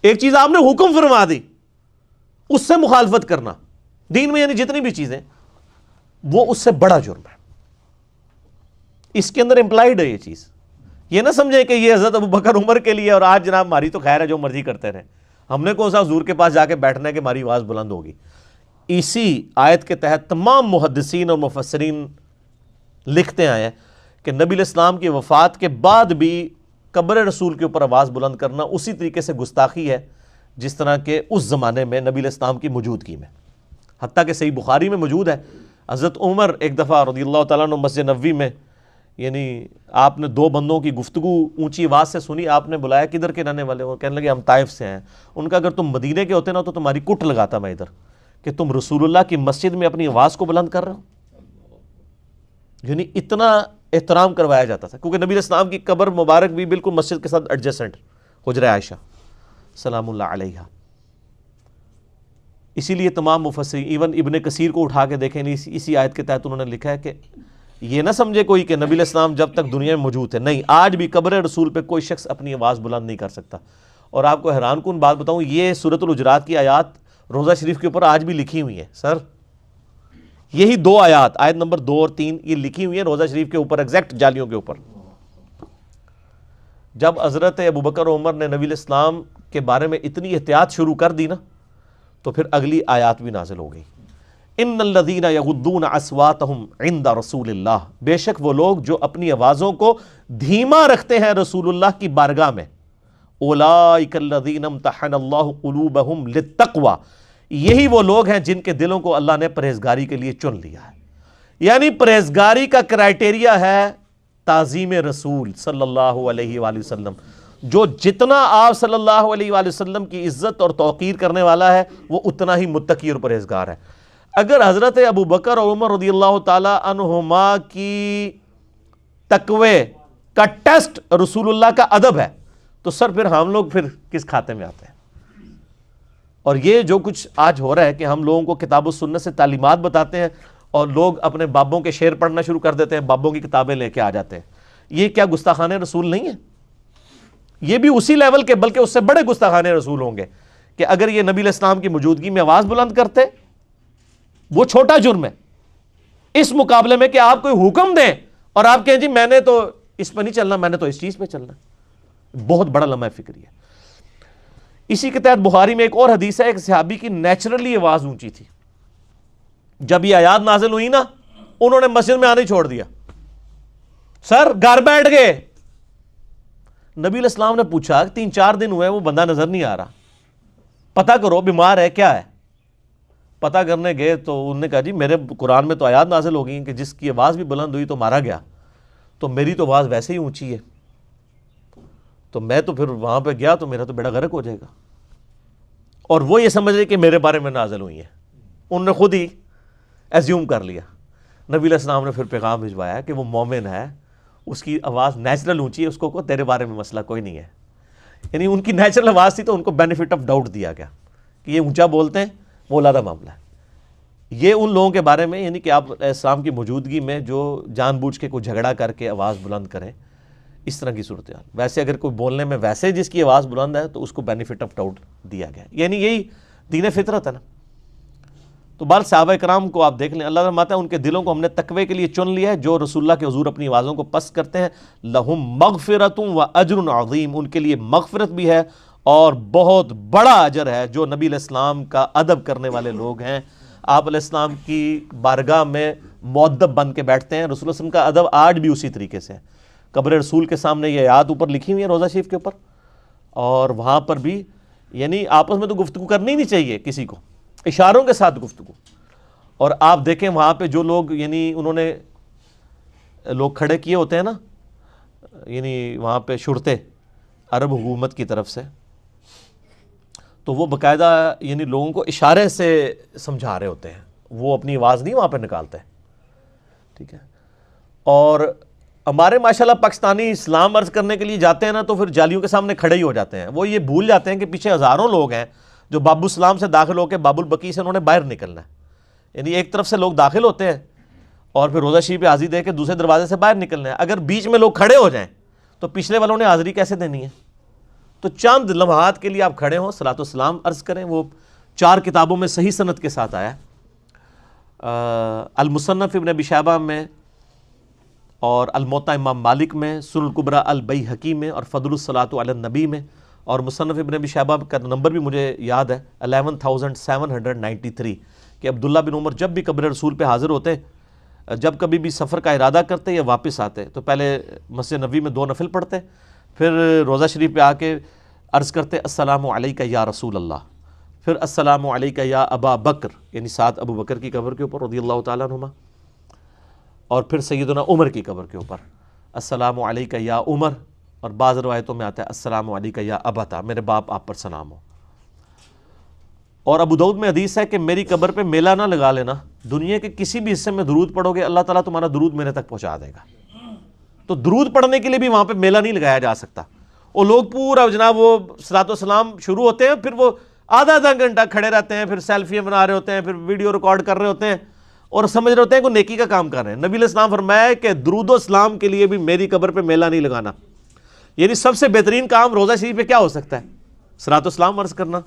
ایک چیز آپ نے حکم فرما دی، اس سے مخالفت کرنا دین میں یعنی جتنی بھی چیزیں وہ اس سے بڑا جرم ہے. اس کے اندر امپلائڈ ہے یہ چیز. یہ نہ سمجھیں کہ یہ حضرت ابوبکر عمر کے لیے اور آج جناب ہماری تو خیر ہے جو مرضی کرتے رہیں، ہم نے کون سا حضور کے پاس جا کے بیٹھنا ہے کہ ہماری آواز بلند ہوگی. اسی آیت کے تحت تمام محدثین اور مفسرین لکھتے آئے ہیں کہ نبی علیہ السلام کی وفات کے بعد بھی قبر رسول کے اوپر آواز بلند کرنا اسی طریقے سے گستاخی ہے جس طرح کہ اس زمانے میں نبی علیہ السلام کی موجودگی میں. حتیٰ کہ صحیح بخاری میں موجود ہے، حضرت عمر ایک دفعہ رضی اللہ تعالیٰ عنہ مسجد نبوی میں، یعنی آپ نے دو بندوں کی گفتگو اونچی آواز سے سنی، آپ نے بلایا کدھر کے رہنے والے ہو؟ کہنے لگے ہم طائف سے ہیں. ان کا اگر تم مدینے کے ہوتے نا تو تمہاری کٹ لگاتا میں ادھر کہ تم رسول اللہ کی مسجد میں اپنی آواز کو بلند کر رہے ہو. یعنی اتنا احترام کروایا جاتا تھا، کیونکہ نبی علیہ السلام کی قبر مبارک بھی بالکل مسجد کے ساتھ ایڈجسٹنٹ، حجرہ عائشہ سلام اللہ علیہا. اسی لیے تمام مفسرین ایون ابن کثیر کو اٹھا کے دیکھیں، اسی آیت کے تحت انہوں نے لکھا ہے کہ یہ نہ سمجھے کوئی کہ نبی علیہ السلام جب تک دنیا میں موجود ہے، نہیں، آج بھی قبر رسول پہ کوئی شخص اپنی آواز بلند نہیں کر سکتا. اور آپ کو حیران کن بات بتاؤں، یہ سورۃ الحجرات کی آیات روضہ شریف کے اوپر آج بھی لکھی ہوئی ہیں. سر یہی دو آیات، آیت نمبر 2 اور 3، یہ لکھی ہوئی ہیں روضہ شریف کے اوپر، ایگزیکٹ جالیوں کے اوپر. جب حضرت ابوبکر عمر نے نبی علیہ السلام کے بارے میں اتنی احتیاط شروع کر دی نا، تو پھر اگلی آیات بھی نازل ہو گئی. ان الذین یغضون اصواتهم عند رسول اللہ، بے شک وہ لوگ جو اپنی آوازوں کو دھیما رکھتے ہیں رسول اللہ کی بارگاہ میں. اولئک الذین امتحن اللہ قلوبهم للتقوی، یہی وہ لوگ ہیں جن کے دلوں کو اللہ نے پرہیزگاری کے لیے چن لیا ہے. یعنی پرہیزگاری کا کرائٹیریا ہے تعظیم رسول صلی اللہ علیہ وآلہ وسلم. جو جتنا آپ صلی اللہ علیہ وآلہ وسلم کی عزت اور توقیر کرنے والا ہے وہ اتنا ہی متقی اور پرہیزگار ہے. اگر حضرت ابوبکر اور عمر رضی اللہ تعالی عنہما کی تقوی کا ٹیسٹ رسول اللہ کا ادب ہے تو سر پھر ہم لوگ پھر کس کھاتے میں آتے ہیں؟ اور یہ جو کچھ آج ہو رہا ہے کہ ہم لوگوں کو کتاب و سنت سے تعلیمات بتاتے ہیں اور لوگ اپنے بابوں کے شعر پڑھنا شروع کر دیتے ہیں، بابوں کی کتابیں لے کے آ جاتے ہیں. یہ کیا گستاخانِ رسول نہیں ہے؟ یہ بھی اسی لیول کے بلکہ اس سے بڑے گستاخانِ رسول ہوں گے کہ اگر یہ نبی علیہ السلام کی موجودگی میں آواز بلند کرتے، وہ چھوٹا جرم ہے اس مقابلے میں کہ آپ کوئی حکم دیں اور آپ کہیں جی میں نے تو اس پہ نہیں چلنا، میں نے تو اس چیز پہ چلنا. بہت بڑا لمحہ فکری ہے. اسی کے تحت بخاری میں ایک اور حدیث ہے، ایک صحابی کی نیچرلی آواز اونچی تھی. جب یہ آیات نازل ہوئی نا، انہوں نے مسجد میں آنا ہی چھوڑ دیا، سر گھر بیٹھ گئے. نبی علیہ السلام نے پوچھا 3-4 دن ہوئے وہ بندہ نظر نہیں آ رہا، پتہ کرو بیمار ہے کیا ہے. پتہ کرنے گئے تو انہوں نے کہا جی میرے قرآن میں تو آیات نازل ہو گئی کہ جس کی آواز بھی بلند ہوئی تو مارا گیا، تو میری تو آواز ویسے ہی اونچی ہے، تو میں تو پھر وہاں پہ گیا تو میرا تو بیڑا غرق ہو جائے گا. اور وہ یہ سمجھ رہے کہ میرے بارے میں نازل ہوئی ہیں، انہوں نے خود ہی ایزیوم کر لیا. نبی علیہ السلام نے پھر پیغام بھجوایا کہ وہ مومن ہے، اس کی آواز نیچرل اونچی ہے، اس کو تیرے بارے میں مسئلہ کوئی نہیں ہے. یعنی ان کی نیچرل آواز تھی تو ان کو بینیفٹ آف ڈاؤٹ دیا گیا کہ یہ اونچا بولتے ہیں، وہ علیحدہ معاملہ ہے. یہ ان لوگوں کے بارے میں یعنی کہ آپ اسلام کی موجودگی میں جو جان بوجھ کے کوئی جھگڑا کر کے آواز بلند کریں، اس طرح کی صورتحال. ویسے اگر کوئی بولنے میں ویسے جس کی آواز بلند ہے تو اس کو بینیفٹ آف ڈاؤٹ دیا گیا، یعنی یہی دین فطرت ہے نا. تو بال صحابہ کرام کو آپ دیکھ لیں، اللہ فرماتا ہے ان کے دلوں کو ہم نے تقوی کے لیے چن لیا ہے. جو رسول اللہ کے حضور اپنی آوازوں کو پست کرتے ہیں، لہم مغفرۃ و اجر عظیم، ان کے لیے مغفرت بھی ہے اور بہت بڑا اجر ہے. جو نبی علیہ السلام کا ادب کرنے والے لوگ ہیں، آپ علیہ السلام کی بارگاہ میں مؤدب بن کے بیٹھتے ہیں. رسول اللہ علیہ وسلم کا ادب آج بھی اسی طریقے سے ہے. قبر رسول کے سامنے یہ آیات اوپر لکھی ہوئی ہیں روضہ شریف کے اوپر، اور وہاں پر بھی یعنی آپس میں تو گفتگو کرنی نہیں چاہیے کسی کو، اشاروں کے ساتھ گفتگو. اور آپ دیکھیں وہاں پہ جو لوگ یعنی انہوں نے لوگ کھڑے کیے ہوتے ہیں نا، یعنی وہاں پہ شرطے عرب حکومت کی طرف سے، تو وہ باقاعدہ یعنی لوگوں کو اشارے سے سمجھا رہے ہوتے ہیں، وہ اپنی آواز نہیں وہاں پہ نکالتے. ٹھیک ہے. اور ہمارے ماشاءاللہ پاکستانی اسلام عرض کرنے کے لیے جاتے ہیں نا تو پھر جالیوں کے سامنے کھڑے ہی ہو جاتے ہیں. وہ یہ بھول جاتے ہیں کہ پیچھے ہزاروں لوگ ہیں جو باب السلام سے داخل ہو کے باب البقیع سے انہوں نے باہر نکلنا ہے. یعنی ایک طرف سے لوگ داخل ہوتے ہیں اور پھر روضہ شریف پہ حاضری دے کے دوسرے دروازے سے باہر نکلنا ہے. اگر بیچ میں لوگ کھڑے ہو جائیں تو پچھلے والوں نے حاضری کیسے دینی ہے؟ تو چند لمحات کے لیے آپ کھڑے ہوں، صلاۃ و سلام عرض کریں. وہ 4 کتابوں میں صحیح سند کے ساتھ آیا ہے، المصنف ابن ابی شیبہ میں، اور الموطا امام مالک میں، سنن الکبریٰ البیہقی میں، اور فضل الصلاۃ علی النبی میں. اور مصنف ابن ابی شیبہ کا نمبر بھی مجھے یاد ہے 11793 کہ عبداللہ بن عمر جب بھی قبر رسول پہ حاضر ہوتے، جب کبھی بھی سفر کا ارادہ کرتے یا واپس آتے تو پہلے مسجد نبوی میں 2 نفل پڑھتے، پھر روضہ شریف پہ آ کے عرض کرتے السلام علیکہ یا رسول اللہ، پھر السلام علیکہ یا ابا بکر، یعنی ساتھ ابو بکر کی قبر کے اوپر رضی اللہ تعالیٰ عنہما، اور پھر سیدنا عمر کی قبر کے اوپر السلام علیکہ یا عمر، اور بعض روایتوں میں آتا ہے السلام علیکہ یا ابتا، میرے باپ آپ پر سلام ہو. اور ابو داؤد میں حدیث ہے کہ میری قبر پہ میلہ نہ لگا لینا، دنیا کے کسی بھی حصے میں درود پڑھو گے اللہ تعالیٰ تمہارا درود میرے تک پہنچا دے گا. تو درود پڑھنے کے لیے بھی وہاں پہ میلہ نہیں لگایا جا سکتا. وہ لوگ پورا جناب وہ صلاۃ و سلام شروع ہوتے ہیں، پھر وہ آدھا گھنٹہ کھڑے رہتے ہیں، پھر سیلفیاں بنا رہے ہوتے ہیں، پھر ویڈیو ریکارڈ کر رہے ہوتے ہیں اور سمجھ رہے ہوتے ہیں کہ نیکی کا کام کر رہے ہیں. نبی علیہ السلام فرمایا کہ درود و سلام کے لیے بھی میری قبر پہ میلہ نہیں لگانا. یعنی سب سے بہترین کام روضہ شریف پہ کیا ہو سکتا ہے؟ صلاۃ و سلام عرض کرنا.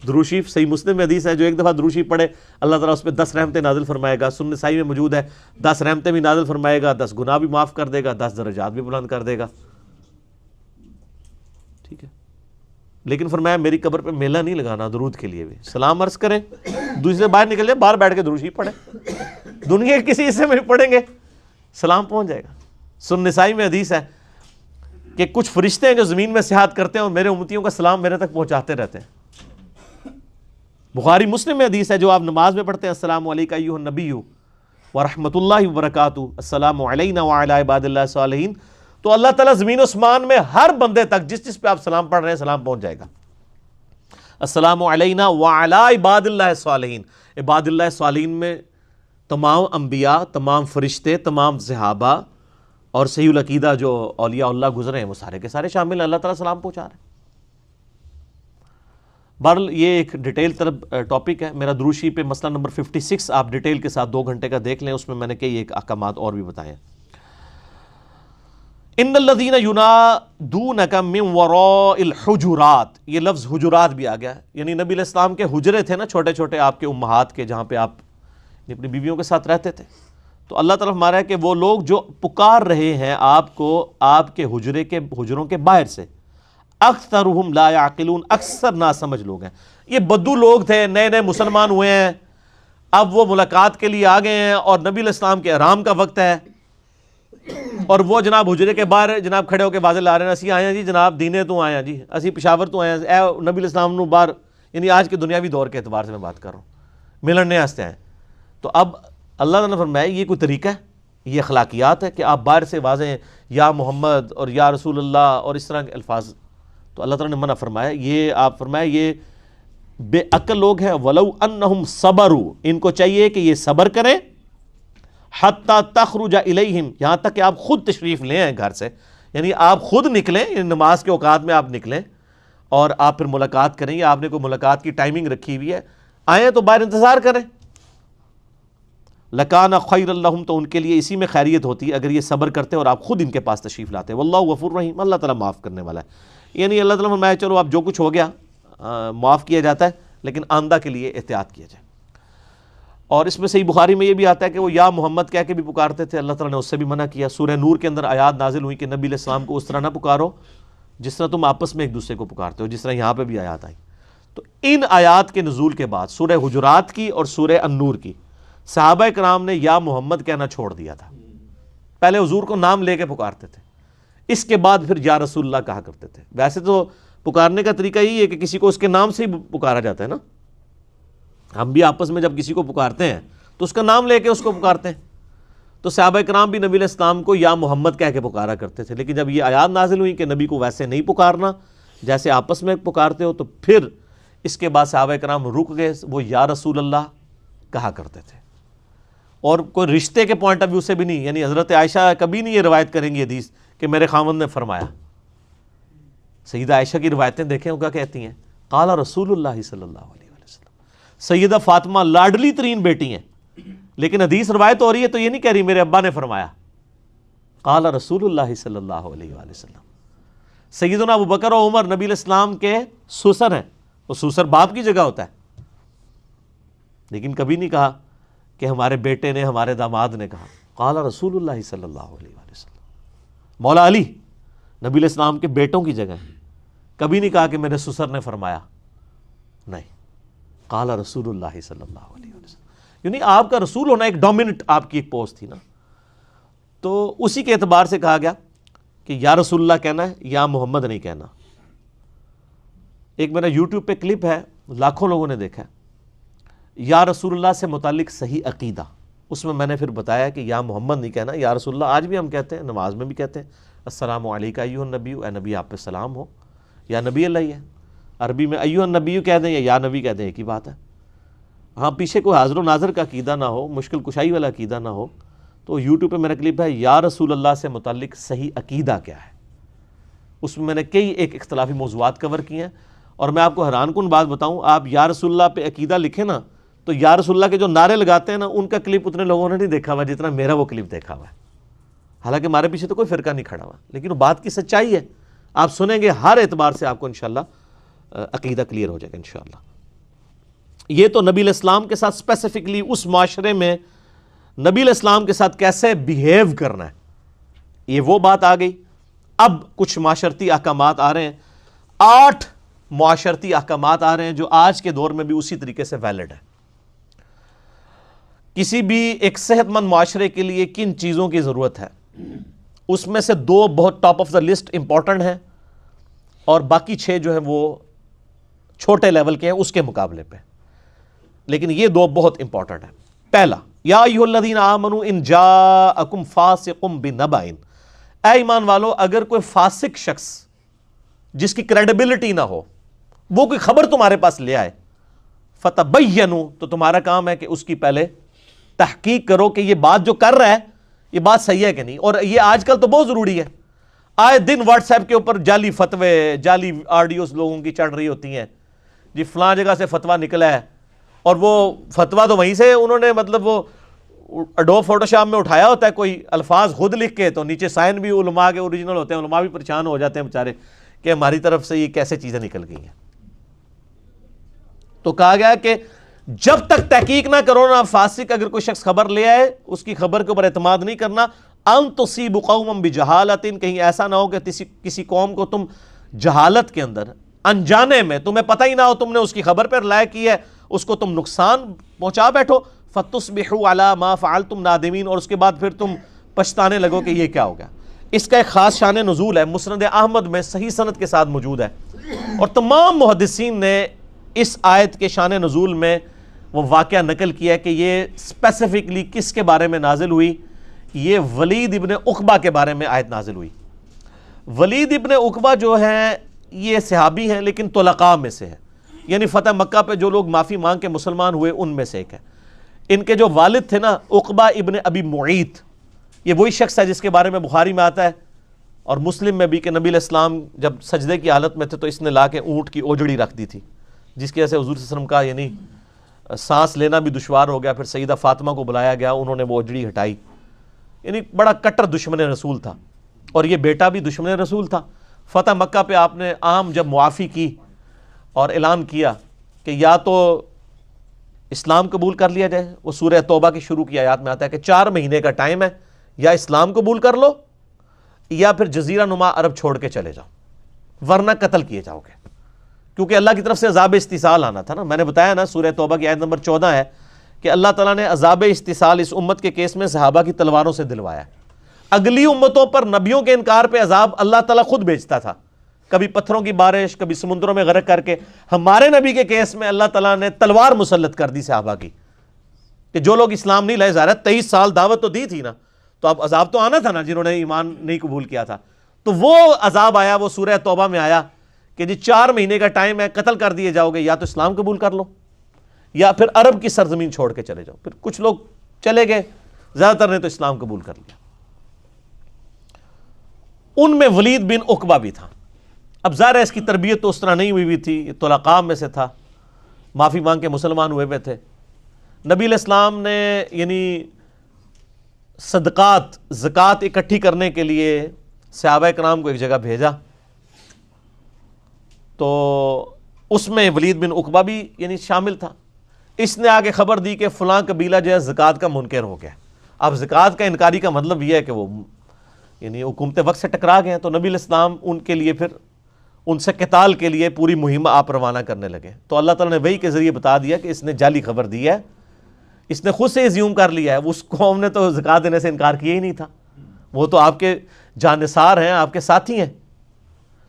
درود شریف صحیح مسلم میں حدیث ہے، جو ایک دفعہ درود شریف پڑھے اللہ تعالیٰ اس پہ 10 رحمتیں نازل فرمائے گا. سنن نسائی میں موجود ہے 10 رحمتیں بھی نازل فرمائے گا، 10 گناہ بھی معاف کر دے گا، 10 درجات بھی بلند کر دے گا. ٹھیک ہے، لیکن فرمایا میری قبر پہ میلہ نہیں لگانا، درود کے لیے بھی سلام عرض کریں، دوسرے باہر نکل جائے، باہر بیٹھ کے درود شریف پڑھیں، دنیا کے کسی حصے میں پڑھیں گے سلام پہنچ جائے گا. سنن نسائی میں حدیث ہے کہ کچھ فرشتے ہیں جو زمین میں سیاحت کرتے ہیں اور میرے امتیوں کا سلام میرے تک پہنچاتے رہتے ہیں. بخاری مسلم میں حدیث ہے جو آپ نماز میں پڑھتے ہیں السلام علیکم ایھا النبی ورحمۃ اللہ وبرکاتہ، السلام علینا وعلی عباد اللہ الصالحین، تو اللہ تعالیٰ زمین و اسمان میں ہر بندے تک جس پہ آپ سلام پڑھ رہے ہیں سلام پہنچ جائے گا. السلام علینا وعلی عباد اللہ الصالحین، عباد اللہ الصالحین میں تمام انبیاء، تمام فرشتے، تمام صحابہ اور صحیح العقیدہ جو اولیاء اللہ گزرے ہیں وہ سارے کے سارے شامل ہیں. اللہ تعالیٰ سلام پہنچا رہے ہیں. بہرحال یہ ایک ڈیٹیل طرف ٹاپک ہے. میرا درود شریف پہ مسئلہ نمبر 56 آپ ڈیٹیل کے ساتھ 2 گھنٹے کا دیکھ لیں، اس میں نے کئی ایک احکامات اور بھی بتائے ہیں. ان الذین ینادونک من وراء الحجرات، یہ لفظ حجرات بھی آ گیا ہے، یعنی نبی علیہ السلام کے حجرے تھے نا چھوٹے چھوٹے آپ کے امہات کے، جہاں پہ آپ اپنی بیویوں کے ساتھ رہتے تھے. تو اللہ تعالیٰ ہمارا ہے کہ وہ لوگ جو پکار رہے ہیں آپ کو آپ کے حجروں کے باہر سے، اکثرہم لا یعقلون، اکثر نہ سمجھ لوگ ہیں. یہ بدو لوگ تھے، نئے نئے مسلمان ہوئے ہیں، اب وہ ملاقات کے لیے آ گئے ہیں اور نبی علیہ السلام کے احرام کا وقت ہے اور وہ جناب حجرے کے باہر جناب کھڑے ہو کے بازے لا رہے ہیں اسی آئے ہیں جی جناب دینے تو آئے ہیں جی، اسی پشاور تو آئے ہیں، اے نبی علیہ السلام نو باہر، یعنی آج کے دنیاوی دور کے اعتبار سے میں بات کر رہا ہوں، ملنے واسطے ہیں. تو اب اللہ تعالیٰ نے فرمایا یہ کوئی طریقہ ہے، یہ اخلاقیات ہے کہ آپ باہر سے واضح یا محمد اور یا رسول اللہ اور اس طرح کے الفاظ. تو اللہ تعالیٰ نے منع فرمایا، یہ آپ فرمایا یہ بے عقل لوگ ہیں. وَلَوْ أَنَّهُمْ صَبَرُوا، ان کو چاہیے کہ یہ صبر کریں، حَتَّى تَخْرُجَ إِلَيْهِمْ، یہاں تک کہ آپ خود تشریف لیں ہیں گھر سے، یعنی آپ خود نکلیں، یعنی نماز کے اوقات میں آپ نکلیں اور آپ پھر ملاقات کریں، یا آپ نے کوئی ملاقات کی ٹائمنگ رکھی ہوئی ہے، آئیں تو باہر انتظار کریں. لَكَانَ خَيْرًا لَهُمْ، تو ان کے لیے اسی میں خیریت ہوتی ہے اگر یہ صبر کرتے اور آپ خود ان کے پاس تشریف لاتے. وَاللَّهُ غَفُورٌ رَحِيمٌ، اللہ تعالیٰ معاف کرنے والا ہے. یعنی اللہ تعالیٰ فرمایا چلو اب جو کچھ ہو گیا معاف کیا جاتا ہے، لیکن آئندہ کے لیے احتیاط کیا جائے. اور اس میں صحیح بخاری میں یہ بھی آتا ہے کہ وہ یا محمد کہہ کے بھی پکارتے تھے، اللہ تعالیٰ نے اس سے بھی منع کیا. سورہ نور کے اندر آیات نازل ہوئی کہ نبی علیہ السلام کو اس طرح نہ پکارو جس طرح تم آپس میں ایک دوسرے کو پکارتے ہو، جس طرح یہاں پہ بھی آیات آئی. تو ان آیات کے نزول کے بعد سورہ حجرات کی اور سورہ النور کی صحابہ کرام نے یا محمد کہنا چھوڑ دیا تھا. پہلے حضور کو نام لے کے پکارتے تھے، اس کے بعد پھر یا رسول اللہ کہا کرتے تھے. ویسے تو پکارنے کا طریقہ یہی ہے کہ کسی کو اس کے نام سے ہی پکارا جاتا ہے نا، ہم بھی آپس میں جب کسی کو پکارتے ہیں تو اس کا نام لے کے اس کو پکارتے ہیں. تو صحابہ کرام بھی نبی علیہ السلام کو یا محمد کہہ کے پکارا کرتے تھے. لیکن جب یہ آیات نازل ہوئی کہ نبی کو ویسے نہیں پکارنا جیسے آپس میں پکارتے ہو، تو پھر اس کے بعد صحابہ کرام رک گئے، وہ یا رسول اللہ کہا کرتے تھے. اور کوئی رشتے کے پوائنٹ آف ویو سے بھی نہیں، یعنی حضرت عائشہ کبھی نہیں یہ روایت کریں گی حدیث کہ میرے خاوند نے فرمایا. سیدہ عائشہ کی روایتیں دیکھیں وہ کیا کہتی ہیں، قال رسول اللہ صلی اللہ علیہ وسلم. سیدہ فاطمہ لاڈلی ترین بیٹی ہیں، لیکن حدیث روایت ہو رہی ہے تو یہ نہیں کہہ رہی میرے ابا نے فرمایا، قال رسول اللہ صلی اللہ علیہ وسلم. سیدنا ابو بکر و عمر نبی علیہ السلام کے سسر ہیں، وہ سسر باپ کی جگہ ہوتا ہے، لیکن کبھی نہیں کہا کہ ہمارے بیٹے نے، ہمارے داماد نے کہا. قال رسول اللہ صلی اللہ علیہ وآلہ وسلم. مولا علی نبی علیہ السلام کے بیٹوں کی جگہ ہیں، کبھی نہیں کہا کہ میرے سسر نے فرمایا، نہیں. قال رسول اللہ صلی اللہ علیہ وسلم، یعنی آپ کا رسول ہونا ایک ڈومیننٹ آپ کی ایک پوسٹ تھی نا. تو اسی کے اعتبار سے کہا گیا کہ یا رسول اللہ کہنا ہے، یا محمد نہیں کہنا. ایک میرا یوٹیوب پہ کلپ ہے، لاکھوں لوگوں نے دیکھا ہے، یا رسول اللہ سے متعلق صحیح عقیدہ. اس میں نے پھر بتایا کہ یا محمد نہیں کہنا، یا رسول اللہ آج بھی ہم کہتے ہیں، نماز میں بھی کہتے ہیں السلام علیکہ ایھا النبی، اے نبی آپ پہ سلام ہو، یا نبی اللہ ہی ہے. عربی میں ایھا النبی کہہ دیں یا نبی کہہ دیں، ایک ہی بات ہے. ہاں پیچھے کوئی حاضر و ناظر کا عقیدہ نہ ہو، مشکل کشائی والا عقیدہ نہ ہو، تو یوٹیوب پہ میرا کلپ ہے یا رسول اللہ سے متعلق صحیح عقیدہ کیا ہے. اس میں نے کئی ایک اختلافی موضوعات کور کیے ہیں. اور میں آپ کو حیران کن بات بتاؤں، آپ یا رسول اللہ پہ عقیدہ لکھیں نا، تو یا رسول اللہ کے جو نعرے لگاتے ہیں نا، ان کا کلپ اتنے لوگوں نے نہیں دیکھا ہوا جتنا میرا وہ کلپ دیکھا ہوا ہے. حالانکہ ہمارے پیچھے تو کوئی فرقہ نہیں کھڑا ہوا، لیکن وہ بات کی سچائی ہے. آپ سنیں گے ہر اعتبار سے آپ کو انشاءاللہ عقیدہ کلیئر ہو جائے گا انشاءاللہ. یہ تو نبی علیہ السلام کے ساتھ اسپیسیفکلی اس معاشرے میں نبی علیہ السلام کے ساتھ کیسے بیہیو کرنا ہے، یہ وہ بات آ گئی. اب کچھ معاشرتی احکامات آ رہے ہیں، 8 معاشرتی احکامات آ رہے ہیں جو آج کے دور میں بھی اسی طریقے سے ویلڈ ہے. کسی بھی ایک صحت مند معاشرے کے لیے کن چیزوں کی ضرورت ہے، اس میں سے 2 بہت top of the list important ہیں، اور باقی 6 جو ہیں وہ چھوٹے لیول کے ہیں اس کے مقابلے پہ، لیکن یہ 2 بہت امپورٹنٹ ہیں. پہلا، یا ایھا الذین آمنوا ان جاءکم فاسق بنبأ، اے ایمان والو اگر کوئی فاسق شخص جس کی کریڈیبلٹی نہ ہو وہ کوئی خبر تمہارے پاس لے آئے، فتبینوا، تو تمہارا کام ہے کہ اس کی پہلے تحقیق کرو کہ یہ بات جو کر رہا ہے یہ بات صحیح ہے کہ نہیں. اور یہ آج کل تو بہت ضروری ہے، آئے دن واٹس ایپ کے اوپر جعلی فتوے، جعلی آڈیوز لوگوں کی چڑھ رہی ہوتی ہیں، جی فلاں جگہ سے فتویٰ نکلا ہے، اور وہ فتویٰ تو وہیں سے انہوں نے مطلب وہ اڈوب فوٹوشاپ میں اٹھایا ہوتا ہے، کوئی الفاظ خود لکھ کے، تو نیچے سائن بھی علماء کے اوریجنل ہوتے ہیں. علماء بھی پریشان ہو جاتے ہیں بیچارے کہ ہماری طرف سے یہ کیسے چیزیں نکل گئی ہیں. تو کہا گیا کہ جب تک تحقیق نہ کرو نا، فاسق اگر کوئی شخص خبر لے آئے اس کی خبر کے اوپر اعتماد نہیں کرنا. ان تصیبوا قوما بجہالۃ، کہیں ایسا نہ ہو کہ کسی قوم کو تم جہالت کے اندر، انجانے میں، تمہیں پتہ ہی نہ ہو، تم نے اس کی خبر پر رائے کی ہے، اس کو تم نقصان پہنچا بیٹھو. فتصبحوا علی ما فعلتم نادمین، اور اس کے بعد پھر تم پچھتانے لگو کہ یہ کیا ہو گیا. اس کا ایک خاص شان نزول ہے، مسند احمد میں صحیح سند کے ساتھ موجود ہے، اور تمام محدثین نے اس آیت کے شان نزول میں وہ واقعہ نقل کیا ہے کہ یہ اسپیسیفکلی کس کے بارے میں نازل ہوئی. یہ ولید ابن عقبہ کے بارے میں آیت نازل ہوئی. ولید ابن عقبہ جو ہیں یہ صحابی ہیں لیکن طلقاء میں سے ہیں، یعنی فتح مکہ پہ جو لوگ معافی مانگ کے مسلمان ہوئے ان میں سے ایک ہے. ان کے جو والد تھے نا، عقبہ ابن ابی معیط، یہ وہی شخص ہے جس کے بارے میں بخاری میں آتا ہے اور مسلم میں بھی کہ نبی علیہ السلام جب سجدے کی حالت میں تھے تو اس نے لا کے اونٹ کی اوجڑی رکھ دی تھی، جس کی وجہ سے حضور صلی اللہ علیہ وسلم کا یعنی سانس لینا بھی دشوار ہو گیا. پھر سیدہ فاطمہ کو بلایا گیا، انہوں نے وہ اوجڑی ہٹائی. یعنی بڑا کٹر دشمن رسول تھا، اور یہ بیٹا بھی دشمن رسول تھا. فتح مکہ پہ آپ نے عام جب معافی کی اور اعلان کیا کہ یا تو اسلام قبول کر لیا جائے، وہ سورہ توبہ کی شروع کی آیات میں آتا ہے کہ 4 مہینے کا ٹائم ہے، یا اسلام قبول کر لو یا پھر جزیرہ نما عرب چھوڑ کے چلے جاؤ، ورنہ قتل کیے جاؤ گے. کیونکہ اللہ کی طرف سے عذاب استحصال آنا تھا نا. میں نے بتایا نا سورہ توبہ کی آیت نمبر 14 ہے کہ اللہ تعالیٰ نے عذاب استحصال اس امت کے کیس میں صحابہ کی تلواروں سے دلوایا ہے. اگلی امتوں پر نبیوں کے انکار پہ عذاب اللہ تعالیٰ خود بھیجتا تھا، کبھی پتھروں کی بارش، کبھی سمندروں میں غرق کر کے. ہمارے نبی کے کیس میں اللہ تعالیٰ نے تلوار مسلط کر دی صحابہ کی، کہ جو لوگ اسلام نہیں لائے، ظاہر ہے 23 سال دعوت تو دی تھی نا، تو اب عذاب تو آنا تھا نا جنہوں نے ایمان نہیں قبول کیا تھا. تو وہ عذاب آیا، وہ سورہ توبہ میں آیا کہ جی 4 مہینے کا ٹائم ہے، قتل کر دیے جاؤ گے، یا تو اسلام قبول کر لو یا پھر عرب کی سرزمین چھوڑ کے چلے جاؤ. پھر کچھ لوگ چلے گئے، زیادہ تر نے تو اسلام قبول کر لیا. ان میں ولید بن عقبہ بھی تھا. اب ظاہر ہے اس کی تربیت تو اس طرح نہیں ہوئی تھی، یہ طلقاء میں سے تھا، معافی مانگ کے مسلمان ہوئے ہوئے تھے. نبی علیہ السلام نے یعنی صدقات، زکوٰۃ اکٹھی کرنے کے لیے صحابہ کرام کو ایک جگہ بھیجا. تو اس میں ولید بن عقبہ بھی یعنی شامل تھا. اس نے آگے خبر دی کہ فلاں قبیلہ جو ہے زکوٰۃ کا منکر ہو گیا. اب زکوٰۃ کا انکاری کا مطلب یہ ہے کہ وہ یعنی حکومت وقت سے ٹکرا گئے ہیں. تو نبی علیہ السلام ان کے لیے پھر ان سے قتال کے لیے پوری مہم آپ روانہ کرنے لگے. تو اللہ تعالیٰ نے وحی کے ذریعے بتا دیا کہ اس نے جعلی خبر دی ہے, اس نے خود سے ازیوم کر لیا ہے. اس قوم نے تو زکوٰۃ دینے سے انکار کیا ہی نہیں تھا, وہ تو آپ کے جانثار ہیں, آپ کے ساتھی ہیں.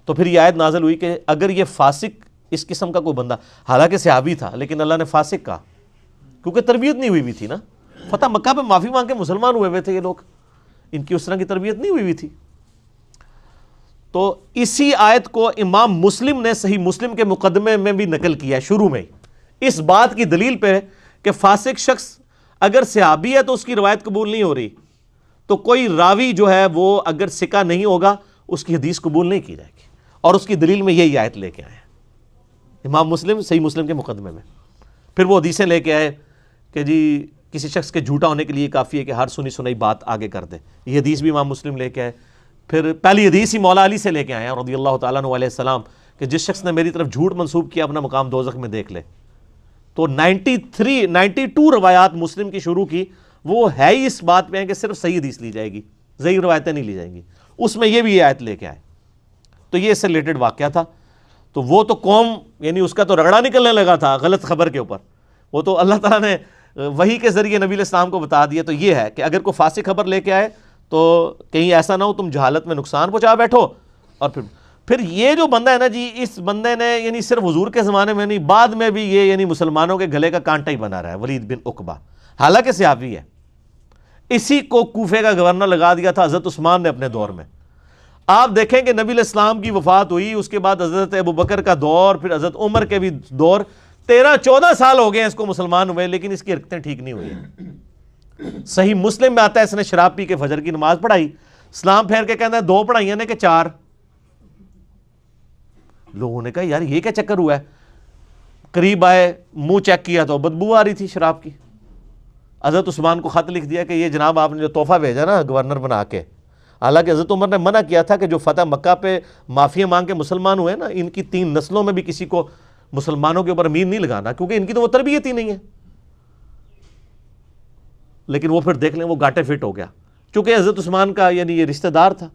تو پھر یہ آیت نازل ہوئی کہ اگر یہ فاسق اس قسم کا کوئی بندہ, حالانکہ صحابی تھا لیکن اللہ نے فاسق کہا کیونکہ تربیت نہیں ہوئی ہوئی تھی نا. فتح مکہ پہ معافی مانگ کے مسلمان ہوئے ہوئے تھے یہ لوگ, ان کی اس طرح کی تربیت نہیں ہوئی ہوئی تھی. تو اسی آیت کو امام مسلم نے صحیح مسلم کے مقدمے میں بھی نقل کیا ہے شروع میں ہی, اس بات کی دلیل پہ کہ فاسق شخص اگر صحابی ہے تو اس کی روایت قبول نہیں ہو رہی, تو کوئی راوی جو ہے وہ اگر ثقہ نہیں ہوگا اس کی حدیث قبول نہیں کی جائے گی. اور اس کی دلیل میں یہی آیت لے کے آئے امام مسلم صحیح مسلم کے مقدمے میں. پھر وہ حدیثیں لے کے آئے کہ جی کسی شخص کے جھوٹا ہونے کے لیے کافی ہے کہ ہر سنی سنائی بات آگے کر دے. یہ حدیث بھی امام مسلم لے کے آئے. پھر پہلی حدیث ہی مولا علی سے لے کے آئے ہیں رضی اللہ تعالیٰ عنہ علیہ السلام کہ جس شخص نے میری طرف جھوٹ منسوب کیا اپنا مقام دوزخ میں دیکھ لے. تو 92 روایات مسلم کی شروع کی, وہ ہے ہی اس بات پہ ہیں کہ صرف صحیح حدیث لی جائے گی, ضعیف روایتیں نہیں لی جائیں گی. اس میں یہ بھی آیت لے کے آئے. تو یہ اس سے ریلیٹڈ واقعہ تھا. تو وہ تو قوم یعنی اس کا تو رگڑا نکلنے لگا تھا غلط خبر کے اوپر. وہ تو اللہ تعالیٰ نے وحی کے ذریعے نبی علیہ السلام کو بتا دیا. تو یہ ہے کہ اگر کوئی فاسق خبر لے کے آئے تو کہیں ایسا نہ ہو تم جہالت میں نقصان پہنچا بیٹھو. اور پھر یہ جو بندہ ہے نا جی, اس بندے نے یعنی صرف حضور کے زمانے میں نہیں بعد میں بھی یہ یعنی مسلمانوں کے گلے کا کانٹا ہی بنا رہا ہے, ولید بن عقبہ, حالانکہ صحابی ہے. اسی کو کوفے کا گورنر لگا دیا تھا حضرت عثمان نے اپنے دور میں. آپ دیکھیں کہ نبی علیہ السلام کی وفات ہوئی, اس کے بعد حضرت ابوبکر کا دور, پھر حضرت عمر کے بھی دور, 13-14 سال ہو گئے ہیں اس کو مسلمان ہوئے, لیکن اس کی حرکتیں ٹھیک نہیں ہوئی. صحیح مسلم میں آتا ہے اس نے شراب پی کے فجر کی نماز پڑھائی, اسلام پھیر کے کہتا ہے 2 پڑھائیاں نے کہ 4. لوگوں نے کہا یار یہ کیا چکر ہوا ہے, قریب آئے, منہ چیک کیا تو بدبو آ رہی تھی شراب کی. حضرت عثمان کو خط لکھ دیا کہ یہ جناب آپ نے جو تحفہ بھیجا نا گورنر بنا کے, حالانکہ حضرت عمر نے منع کیا تھا کہ جو فتح مکہ پہ معافی مانگ کے مسلمان ہوئے نا, ان کی 3 نسلوں میں بھی کسی کو مسلمانوں کے اوپر امین نہیں لگانا, کیونکہ ان کی تو وہ تربیت ہی نہیں ہے. لیکن وہ پھر دیکھ لیں وہ گاٹے فٹ ہو گیا, چونکہ حضرت عثمان کا یعنی یہ رشتہ دار تھا,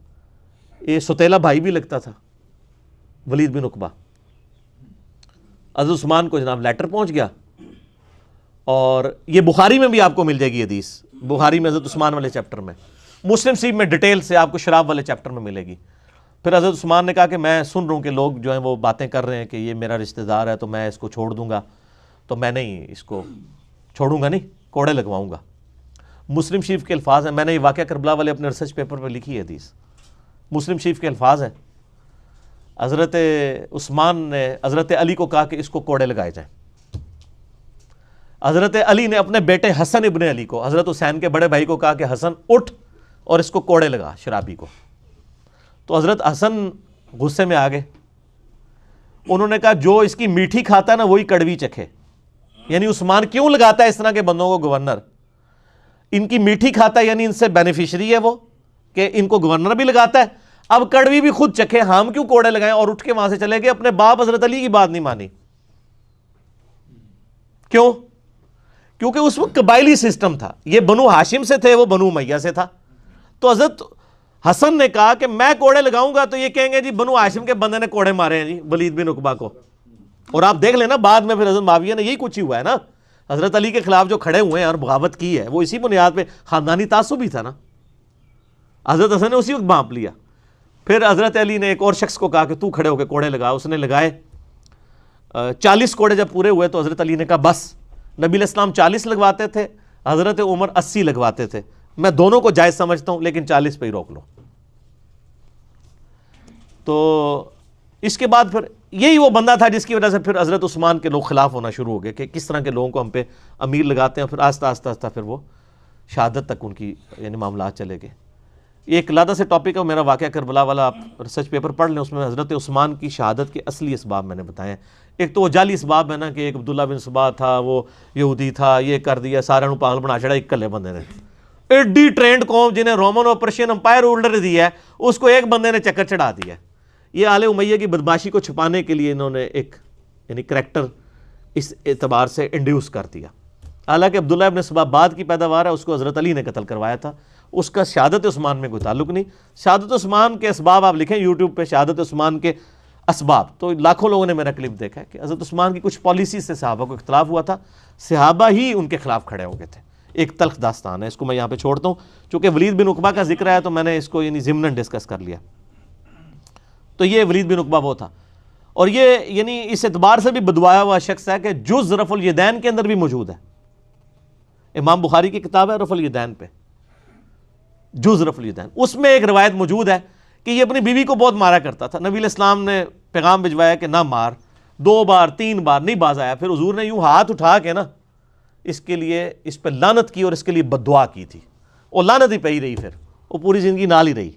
یہ ستیلا بھائی بھی لگتا تھا ولید بن عقبہ. حضرت عثمان کو جناب لیٹر پہنچ گیا, اور یہ بخاری میں بھی آپ کو مل جائے گی حدیث, بخاری میں حضرت عثمان والے چیپٹر میں, مسلم شریف میں ڈیٹیل سے آپ کو شراب والے چیپٹر میں ملے گی. پھر حضرت عثمان نے کہا کہ میں سن رہا ہوں کہ لوگ جو ہیں وہ باتیں کر رہے ہیں کہ یہ میرا رشتہ دار ہے تو میں اس کو چھوڑ دوں گا, تو میں نہیں اس کو چھوڑوں گا, نہیں کوڑے لگواؤں گا. مسلم شریف کے الفاظ ہیں, میں نے یہ واقعہ کربلا والے اپنے ریسرچ پیپر پہ لکھی ہے حدیث, مسلم شریف کے الفاظ ہیں. حضرت عثمان نے حضرت علی کو کہا کہ اس کو کوڑے لگائے جائیں. حضرت علی نے اپنے بیٹے حسن ابن علی کو, حضرت حسین کے بڑے بھائی کو کہا کہ حسن اٹھ اور اس کو کوڑے لگا شرابی کو. تو حضرت حسن غصے میں آ گئے, انہوں نے کہا جو اس کی میٹھی کھاتا ہے نا وہی کڑوی چکھے. یعنی عثمان کیوں لگاتا ہے اس طرح کے بندوں کو گورنر, ان کی میٹھی کھاتا ہے یعنی ان سے بینیفیشری ہے وہ, کہ ان کو گورنر بھی لگاتا ہے, اب کڑوی بھی خود چکھے, ہم کیوں کوڑے لگائیں. اور اٹھ کے وہاں سے چلے گئے, اپنے باپ حضرت علی کی بات نہیں مانی. کیوں؟ کیونکہ اس وقت قبائلی سسٹم تھا, یہ بنو ہاشم سے تھے, وہ بنو امیہ سے تھا. تو حضرت حسن نے کہا کہ میں کوڑے لگاؤں گا تو یہ کہیں گے جی بنو ہاشم کے بندے نے کوڑے مارے ہیں جی ولید بن عقبہ کو. اور آپ دیکھ لینا بعد میں پھر حضرت معاویہ نے یہی کچھ ہی ہوا ہے نا, حضرت علی کے خلاف جو کھڑے ہوئے ہیں اور بغاوت کی ہے وہ اسی بنیاد پہ خاندانی تعصب ہی تھا نا. حضرت حسن نے اسی وقت بانپ لیا. پھر حضرت علی نے ایک اور شخص کو کہا کہ تو کھڑے ہو کے کوڑے لگا, اس نے لگائے. 40 کوڑے جب پورے ہوئے تو حضرت علی نے کہا بس. نبی علیہ السلام 40 لگواتے تھے, حضرت عمر 80 لگواتے تھے, میں دونوں کو جائز سمجھتا ہوں لیکن 40 پہ ہی روک لو. تو اس کے بعد پھر یہی وہ بندہ تھا جس کی وجہ سے پھر حضرت عثمان کے لوگ خلاف ہونا شروع ہو گئے کہ کس طرح کے لوگوں کو ہم پہ امیر لگاتے ہیں. پھر آہستہ آہستہ پھر وہ شہادت تک ان کی یعنی معاملات چلے گئے. یہ ایک علیحدہ سے ٹاپک ہے, میرا واقعہ کربلا والا آپ ریسرچ پیپر پڑھ لیں, اس میں حضرت عثمان کی شہادت کے اصلی اسباب میں نے بتائے ہیں. ایک تو وہ جعلی اسباب ہے نا کہ ایک عبداللہ بن سبا تھا, وہ یہودی تھا, یہ کر دیا, سارے پاگل بنا چڑھا ایک کلے بندے نے. ایڈی ٹرینڈ قوم جنہیں رومن اور پرشین امپائر ہولڈر دیا ہے اس کو ایک بندے نے چکر چڑھا دیا. یہ آل امیہ کی بدماشی کو چھپانے کے لیے انہوں نے ایک یعنی کریکٹر اس اعتبار سے انڈیوس کر دیا. حالانکہ عبداللہ ابن سبا بعد کی پیداوار ہے, اس کو حضرت علی نے قتل کروایا تھا, اس کا شہادت عثمان میں کوئی تعلق نہیں. شہادت عثمان کے اسباب آپ لکھیں یوٹیوب پہ, شہادت عثمان کے اسباب, تو لاکھوں لوگوں نے میرا کلپ دیکھا ہے کہ حضرت عثمان کی کچھ پالیسی سے صحابہ کو اختلاف ہوا تھا, صحابہ ہی ان کے خلاف کھڑے ہو گئے تھے. ایک تلخ داستان ہے, اس کو میں یہاں پہ چھوڑتا ہوں. چونکہ ولید بن عقبہ کا ذکر ہے تو میں نے اس کو یعنی ضمناً ڈسکس کر لیا. تو یہ ولید بن عقبہ وہ تھا, اور یہ یعنی اس اعتبار سے بھی بدوایا ہوا شخص ہے کہ جز رفع الیدین کے اندر بھی موجود ہے. امام بخاری کی کتاب ہے رفع الیدین پہ, جز رفع الیدین, اس میں ایک روایت موجود ہے کہ یہ اپنی بیوی کو بہت مارا کرتا تھا. نبی علیہ السلام نے پیغام بھجوایا کہ نہ مار, 2 بار 3 بار نہیں باز آیا. پھر حضور نے یوں ہاتھ اٹھا کے نا اس کے لیے اس پہ لعنت کی اور اس کے لیے بد دعا کی تھی. وہ لعنت ہی پہ ہی رہی, پھر وہ پوری زندگی نال ہی رہی.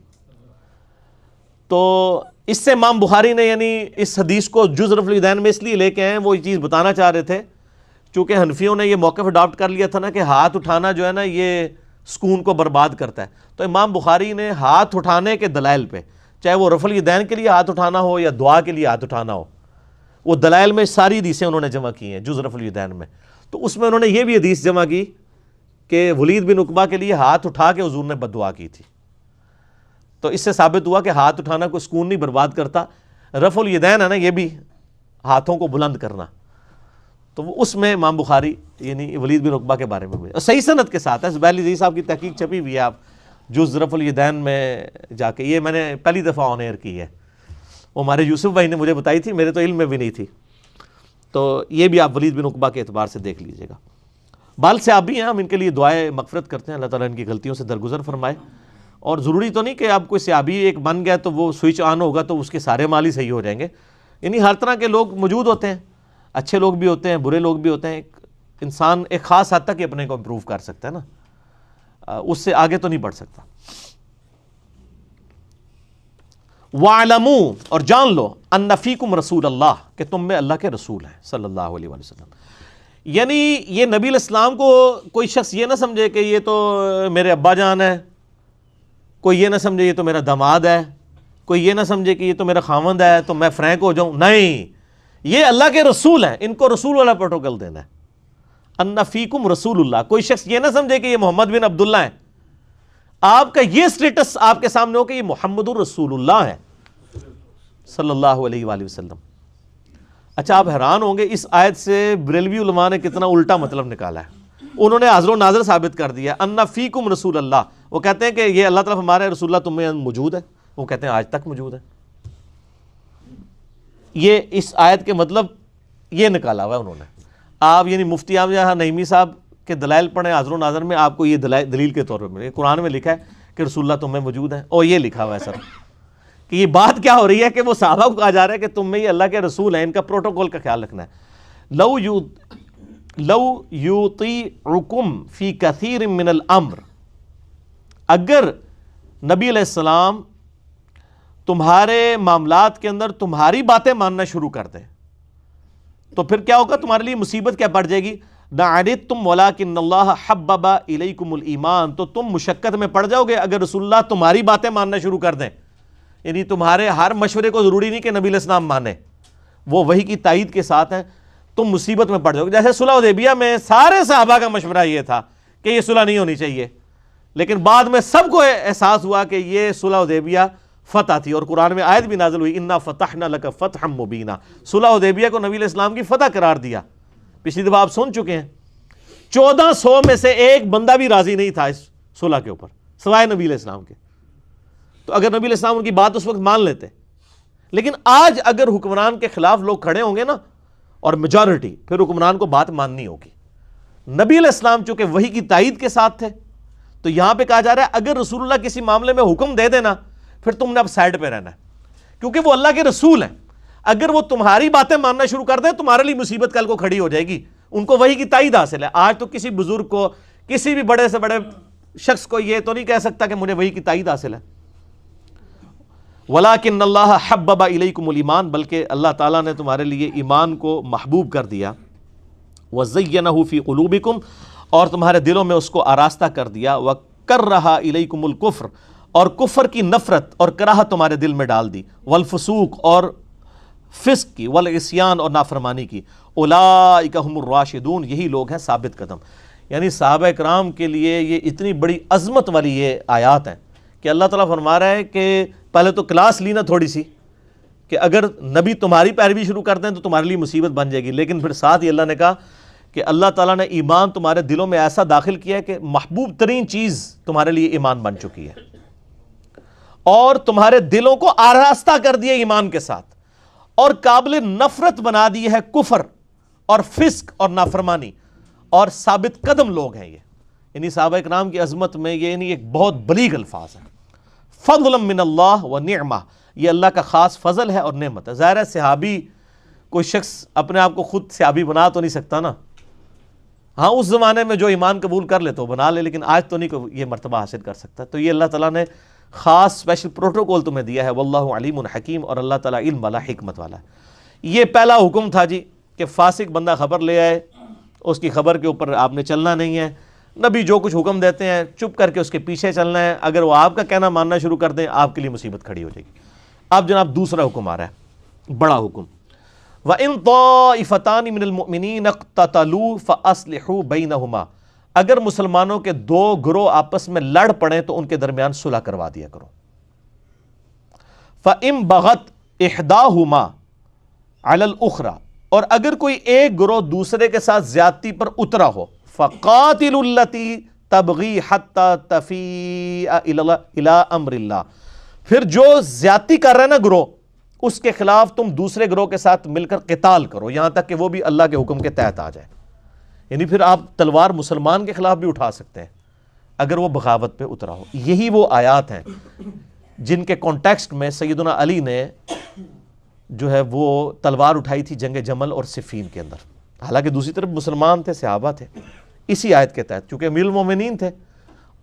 تو اس سے امام بخاری نے یعنی اس حدیث کو جز رفع الیدین میں اس لیے لے کے آئے, وہ یہ چیز بتانا چاہ رہے تھے چونکہ حنفیوں نے یہ موقف اڈاپٹ کر لیا تھا نا کہ ہاتھ اٹھانا جو ہے نا یہ سکون کو برباد کرتا ہے. تو امام بخاری نے ہاتھ اٹھانے کے دلائل پہ, چاہے وہ رفع الیدین کے لیے ہاتھ اٹھانا ہو یا دعا کے لیے ہاتھ اٹھانا ہو, وہ دلائل میں ساری حدیثیں انہوں نے جمع کی ہیں جز رفع الیدین میں. تو اس میں انہوں نے یہ بھی حدیث جمع کی کہ ولید بن عقبہ کے لیے ہاتھ اٹھا کے حضور نے بد دعا کی تھی. تو اس سے ثابت ہوا کہ ہاتھ اٹھانا کوئی سکون نہیں برباد کرتا. رفع الیدین ہے نا یہ بھی ہاتھوں کو بلند کرنا, تو وہ اس میں امام بخاری یعنی ولید بن عقبہ کے بارے میں صحیح سند کے ساتھ ہے. زبیر علی صاحب کی تحقیق چھپی ہوئی ہے, آپ جز رفع الیدین میں جا کے, یہ میں نے پہلی دفعہ آن ایئر کی ہے, وہ ہمارے یوسف بھائی نے مجھے بتائی تھی, میرے تو علم میں بھی نہیں تھی. تو یہ بھی آپ ولید بن عقبہ کے اعتبار سے دیکھ لیجئے گا. بال صحابی ہیں, ہم ان کے لیے دعائیں مغفرت کرتے ہیں, اللہ تعالیٰ ان کی غلطیوں سے درگزر فرمائے. اور ضروری تو نہیں کہ آپ کوئی صحابی ایک بن گیا تو وہ سوئچ آن ہوگا تو اس کے سارے مال ہی صحیح ہو جائیں گے. یعنی ہر طرح کے لوگ موجود ہوتے ہیں, اچھے لوگ بھی ہوتے ہیں, برے لوگ بھی ہوتے ہیں. ایک انسان ایک خاص حد تک ہی اپنے کو امپروو کر سکتا ہے نا, اس سے آگے تو نہیں بڑھ سکتا. وَاعْلَمُوا, اور جان لو, ان فیکم رسول اللہ, کہ تم میں اللہ کے رسول ہیں صلی اللہ علیہ وسلم. یعنی یہ نبی علیہ السلام کو کوئی شخص یہ نہ سمجھے کہ یہ تو میرے ابا جان ہے, کوئی یہ نہ سمجھے یہ تو میرا داماد ہے, کوئی یہ نہ سمجھے کہ یہ تو میرا خاوند ہے تو میں فرینک ہو جاؤں. نہیں, یہ اللہ کے رسول ہیں, ان کو رسول والا پروٹوکول دینا ہے. ان فیکم رسول اللہ, کوئی شخص یہ نہ سمجھے کہ یہ محمد بن عبداللہ ہیں. آپ کا یہ سٹیٹس آپ کے سامنے ہو کہ یہ محمد الرسول اللہ ہے صلی اللہ علیہ وآلہ وسلم. اچھا, آپ حیران ہوں گے اس آیت سے بریلوی علماء نے کتنا الٹا مطلب نکالا ہے. انہوں نے حاضر و ناظر ثابت کر دیا, ان فیکم رسول اللہ. وہ کہتے ہیں کہ یہ اللہ تعالیٰ ہمارے رسول اللہ تم میں موجود ہے, وہ کہتے ہیں آج تک موجود ہے. یہ اس آیت کے مطلب یہ نکالا ہوا ہے انہوں نے. آپ یعنی مفتی احمد نعیمی صاحب کے دلائل پڑھیں حاضر و ناظر میں, آپ کو یہ دلیل کے طور پر ملے. قرآن میں لکھا ہے کہ رسول اللہ تم میں موجود ہے, اور یہ لکھا ہوا ہے سر کہ یہ بات کیا ہو رہی ہے کہ وہ صحابہ کو کہا جا رہا ہے کہ تم میں یہ اللہ کے رسول ہیں, ان کا پروٹوکول کا خیال رکھنا ہے. لو یطیعکم فی کثیر من الامر, اگر نبی علیہ السلام تمہارے معاملات کے اندر تمہاری باتیں ماننا شروع کر دیں تو پھر کیا ہوگا, تمہارے لیے مصیبت کیا پڑ جائے گی. لعنتم ولکن اللہ حبب الیکم الایمان, تو تم مشقت میں پڑ جاؤ گے اگر رسول اللہ تمہاری باتیں ماننا شروع کر دیں. یعنی تمہارے ہر مشورے کو ضروری نہیں کہ نبی علیہ السلام مانے, وہ وحی کی تائید کے ساتھ ہیں, تم مصیبت میں پڑ جاؤ گے. جیسے صلح حدیبیہ میں سارے صحابہ کا مشورہ یہ تھا کہ یہ صلح نہیں ہونی چاہیے, لیکن بعد میں سب کو احساس ہوا کہ یہ صلح حدیبیہ فتح تھی, اور قرآن میں آیت بھی نازل ہوئی, انا فتحنا لک فتحا مبینا. صلح حدیبیہ کو نبی علیہ السلام کی فتح قرار دیا. پچھلی دفعہ آپ سن چکے ہیں 1400 میں سے ایک بندہ بھی راضی نہیں تھا اس صلح کے اوپر سوائے نبی علیہ السلام کے. تو اگر نبی علیہ السلام ان کی بات اس وقت مان لیتے, لیکن آج اگر حکمران کے خلاف لوگ کھڑے ہوں گے نا اور میجورٹی, پھر حکمران کو بات ماننی ہوگی. نبی علیہ السلام چونکہ وحی کی تائید کے ساتھ تھے, تو یہاں پہ کہا جا رہا ہے اگر رسول اللہ کسی معاملے میں حکم دے دینا پھر تم نے اب سائڈ پہ رہنا ہے, کیونکہ وہ اللہ کے رسول ہیں. اگر وہ تمہاری باتیں ماننا شروع کر دیں تمہارے لیے مصیبت کل کو کھڑی ہو جائے گی. ان کو وحی کی تائید حاصل ہے. آج تو کسی بزرگ کو, کسی بھی بڑے سے بڑے شخص کو یہ تو نہیں کہہ سکتا کہ مجھے وحی کی تائید حاصل ہے. وَلَٰكِنَّ اللَّهَ حَبَّبَ إِلَيْكُمُ الْإِيمَانَ, بلکہ اللہ تعالیٰ نے تمہارے لیے ایمان کو محبوب کر دیا. وَزَيَّنَهُ فِي قُلُوبِكُمْ, اور تمہارے دلوں میں اس کو آراستہ کر دیا. وَكَرَّهَ إِلَيْكُمُ الْكُفْرَ, اور کفر کی نفرت اور کراہت تمہارے دل میں ڈال دی، والفسوق اور فسق کی، والعصیان اور نافرمانی کی، اولئک هم الراشدون یہی لوگ ہیں ثابت قدم۔ یعنی صحابہ کرام کے لیے یہ اتنی بڑی عظمت والی یہ آیات ہیں کہ اللہ تعالیٰ فرما رہا ہے کہ پہلے تو کلاس لی نا تھوڑی سی کہ اگر نبی تمہاری پیروی شروع کر دیں تو تمہارے لیے مصیبت بن جائے گی، لیکن پھر ساتھ ہی اللہ نے کہا کہ اللہ تعالیٰ نے ایمان تمہارے دلوں میں ایسا داخل کیا ہے کہ محبوب ترین چیز تمہارے لیے ایمان بن چکی ہے، اور تمہارے دلوں کو آراستہ کر دیا ایمان کے ساتھ، اور قابل نفرت بنا دی ہے کفر اور فسق اور نافرمانی، اور ثابت قدم لوگ ہیں یہ۔ یعنی صحابہ اکرام کی عظمت میں یہ یعنی ایک بہت بلیغ الفاظ ہے۔ فضلا من اللہ و نعمہ، یہ اللہ کا خاص فضل ہے اور نعمت ہے۔ ظاہر ہے صحابی، کوئی شخص اپنے آپ کو خود صحابی بنا تو نہیں سکتا نا، ہاں اس زمانے میں جو ایمان قبول کر لے تو بنا لے، لیکن آج تو نہیں کوئی یہ مرتبہ حاصل کر سکتا۔ تو یہ اللہ تعالیٰ نے خاص اسپیشل پروٹوکول تمہیں دیا ہے، واللہ علیم حکیم، اور اللہ تعالیٰ علم والا حکمت والا ہے۔ یہ پہلا حکم تھا جی کہ فاسق بندہ خبر لے آئے، اس کی خبر کے اوپر آپ نے چلنا نہیں ہے، نبی جو کچھ حکم دیتے ہیں چپ کر کے اس کے پیچھے چلنا ہے، اگر وہ آپ کا کہنا ماننا شروع کر دیں آپ کے لیے مصیبت کھڑی ہو جائے گی۔ اب جناب دوسرا حکم آ رہا ہے، بڑا حکم، وَإِن طَائِفَتَانِ مِنَ الْمُؤْمِنِينَ اقْتَتَلُوا فَأَصْلِحُوا بَيْنَهُمَا، اگر مسلمانوں کے دو گروہ آپس میں لڑ پڑیں تو ان کے درمیان صلح کروا دیا کرو۔ فَإِن بَغَتْ إِحْدَاهُمَا عَلَى الْأُخْرَى، اور اگر کوئی ایک گروہ دوسرے کے ساتھ زیادتی پر اترا ہو، فَقَاتِلُوا الَّتِي تَبْغِي حَتَّى تَفِيءَ إِلَىٰ أَمْرِ اللَّهِ، پھر جو زیادتی کر رہا ہے نا گروہ، اس کے خلاف تم دوسرے گروہ کے ساتھ مل کر قتال کرو، یہاں تک کہ وہ بھی اللہ کے حکم کے تحت آ جائے۔ یعنی پھر آپ تلوار مسلمان کے خلاف بھی اٹھا سکتے ہیں اگر وہ بغاوت پہ اترا ہو۔ یہی وہ آیات ہیں جن کے کانٹیکسٹ میں سیدنا علی نے جو ہے وہ تلوار اٹھائی تھی جنگ جمل اور صفین کے اندر، حالانکہ دوسری طرف مسلمان تھے، صحابہ تھے، اسی آیت کے تحت، چونکہ امیر المومنین تھے،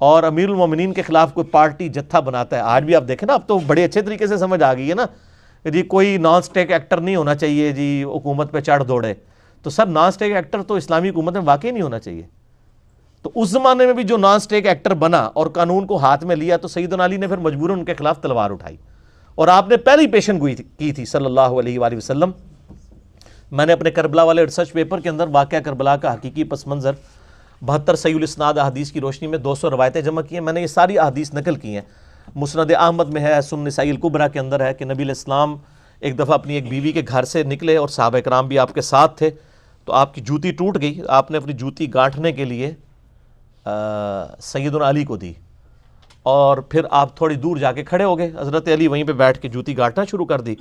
اور امیر المومنین کے خلاف کوئی پارٹی جتھا بناتا ہے، آج بھی آپ دیکھیں نا، اب تو بڑے اچھے طریقے سے سمجھ آ گئی ہے نا جی، کوئی نان سٹیک ایکٹر نہیں ہونا چاہیے جی حکومت پہ چڑھ دوڑے، تو سر نان سٹیک ایکٹر تو اسلامی حکومت میں واقعی نہیں ہونا چاہیے۔ تو اس زمانے میں بھی جو نان سٹیک ایکٹر بنا اور قانون کو ہاتھ میں لیا تو سیدنا علی نے پھر مجبوراً ان کے خلاف تلوار اٹھائی، اور آپ نے پہلی پیشن گوئی کی تھی صلی اللہ علیہ وآلہ وسلم۔ میں نے اپنے کربلا والے ریسرچ پیپر کے اندر واقعہ کربلا کا حقیقی پس منظر 72 صحیح الاسناد احادیث کی روشنی میں 200 روایتیں جمع کی ہیں، میں نے یہ ساری احادیث نقل کی ہیں، مسند احمد میں ہے، سنن نسائی الکبریٰ کے اندر ہے کہ نبی علیہ السلام ایک دفعہ اپنی ایک بیوی کے گھر سے نکلے اور صحابہ کرام بھی آپ کے ساتھ تھے، تو آپ کی جوتی ٹوٹ گئی، آپ نے اپنی جوتی گانٹھنے کے لیے سیدنا علی کو دی، اور پھر آپ تھوڑی دور جا کے کھڑے ہو گئے، حضرت علی وہیں پہ بیٹھ کے جوتی گانٹنا شروع کر دی۔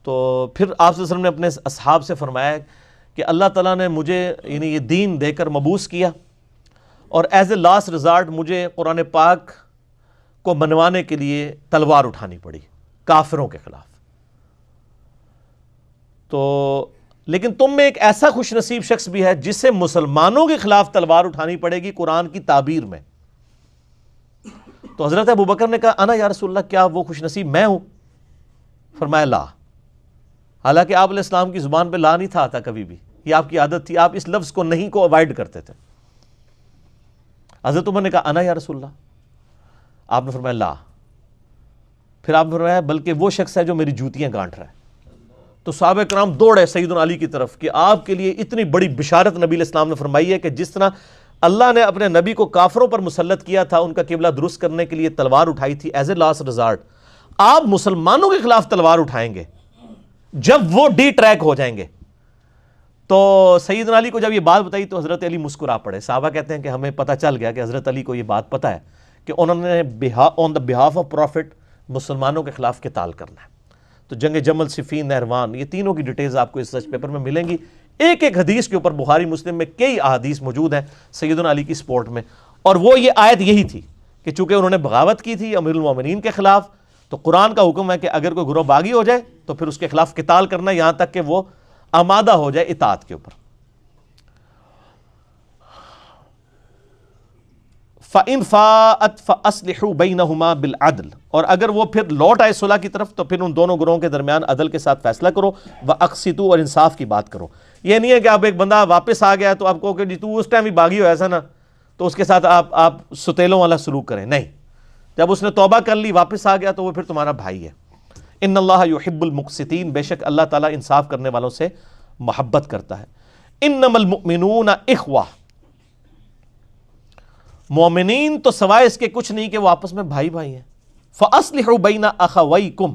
تو پھر آپ صلی اللہ علیہ وسلم نے اپنے اصحاب سے فرمایا کہ اللہ تعالیٰ نے مجھے یعنی یہ دین دے کر مبعوث کیا، اور ایز اے لاسٹ ریزارٹ مجھے قرآن پاک کو منوانے کے لیے تلوار اٹھانی پڑی کافروں کے خلاف۔ تو لیکن تم میں ایک ایسا خوش نصیب شخص بھی ہے جسے مسلمانوں کے خلاف تلوار اٹھانی پڑے گی قرآن کی تعبیر میں۔ تو حضرت ابوبکر نے کہا انا یا رسول اللہ، کیا وہ خوش نصیب میں ہوں؟ فرمایا لا، حالانکہ آپ علیہ السلام کی زبان پہ لا نہیں تھا آتا کبھی بھی، یہ آپ کی عادت تھی، آپ اس لفظ کو نہیں کو اوائڈ کرتے تھے۔ حضرت عمر نے کہا انا یا رسول اللہ، آپ نے فرمایا لا، پھر آپ نے فرمایا بلکہ وہ شخص ہے جو میری جوتیاں گانٹ رہا ہے۔ تو صحابہ کرام دوڑے سیدنا علی کی طرف کہ آپ کے لیے اتنی بڑی بشارت نبی علیہ السلام نے فرمائی ہے کہ جس طرح اللہ نے اپنے نبی کو کافروں پر مسلط کیا تھا ان کا قبلہ درست کرنے کے لیے تلوار اٹھائی تھی ایز اے لاسٹ ریزارٹ، آپ مسلمانوں کے خلاف تلوار اٹھائیں گے جب وہ ڈی ٹریک ہو جائیں گے۔ تو سیدنا علی کو جب یہ بات بتائی تو حضرت علی مسکرا پڑے۔ صحابہ کہتے ہیں کہ ہمیں پتہ چل گیا کہ حضرت علی کو یہ بات پتہ ہے کہ انہوں نے آن دا بہاف آف پروفٹ مسلمانوں کے خلاف قتال کرنا ہے۔ تو جنگ جمل، صفین، نہروان، یہ تینوں کی ڈیٹیلز آپ کو اس ریسرچ پیپر میں ملیں گی، ایک ایک حدیث کے اوپر بخاری مسلم میں کئی احادیث موجود ہیں سیدنا علی کی سپورٹ میں، اور وہ یہ آیت یہی تھی کہ چونکہ انہوں نے بغاوت کی تھی امیر المومنین کے خلاف، تو قرآن کا حکم ہے کہ اگر کوئی گروہ باغی ہو جائے تو پھر اس کے خلاف قتال کرنا یہاں تک کہ وہ آمادہ ہو جائے اطاعت کے اوپر۔ فَإِنْ فَاءَتْ فَأَصْلِحُوا بَيْنَهُمَا بِالْعَدْلِ، اور اگر وہ پھر لوٹ آئے صلح کی طرف تو پھر ان دونوں گروہوں کے درمیان عدل کے ساتھ فیصلہ کرو، وَأَقْسِطُوا، اور انصاف کی بات کرو۔ یہ نہیں ہے کہ آپ ایک بندہ واپس آ گیا تو آپ کو کہ جی تو اس ٹائم بھی باغی ہو ایسا نا، تو اس کے ساتھ آپ ستیلوں والا سلوک کریں، نہیں، جب اس نے توبہ کر لی واپس آ گیا تو وہ پھر تمہارا بھائی ہے. ان اللہ یحب المقسطین، بے شک اللہ تعالیٰ انصاف کرنے والوں سے محبت کرتا ہے. انما المؤمنون اخوہ، مومنین تو سوائے اس کے کچھ نہیں کہ وہ آپس میں بھائی بھائی ہیں. فاصلحوا بین اخویکم،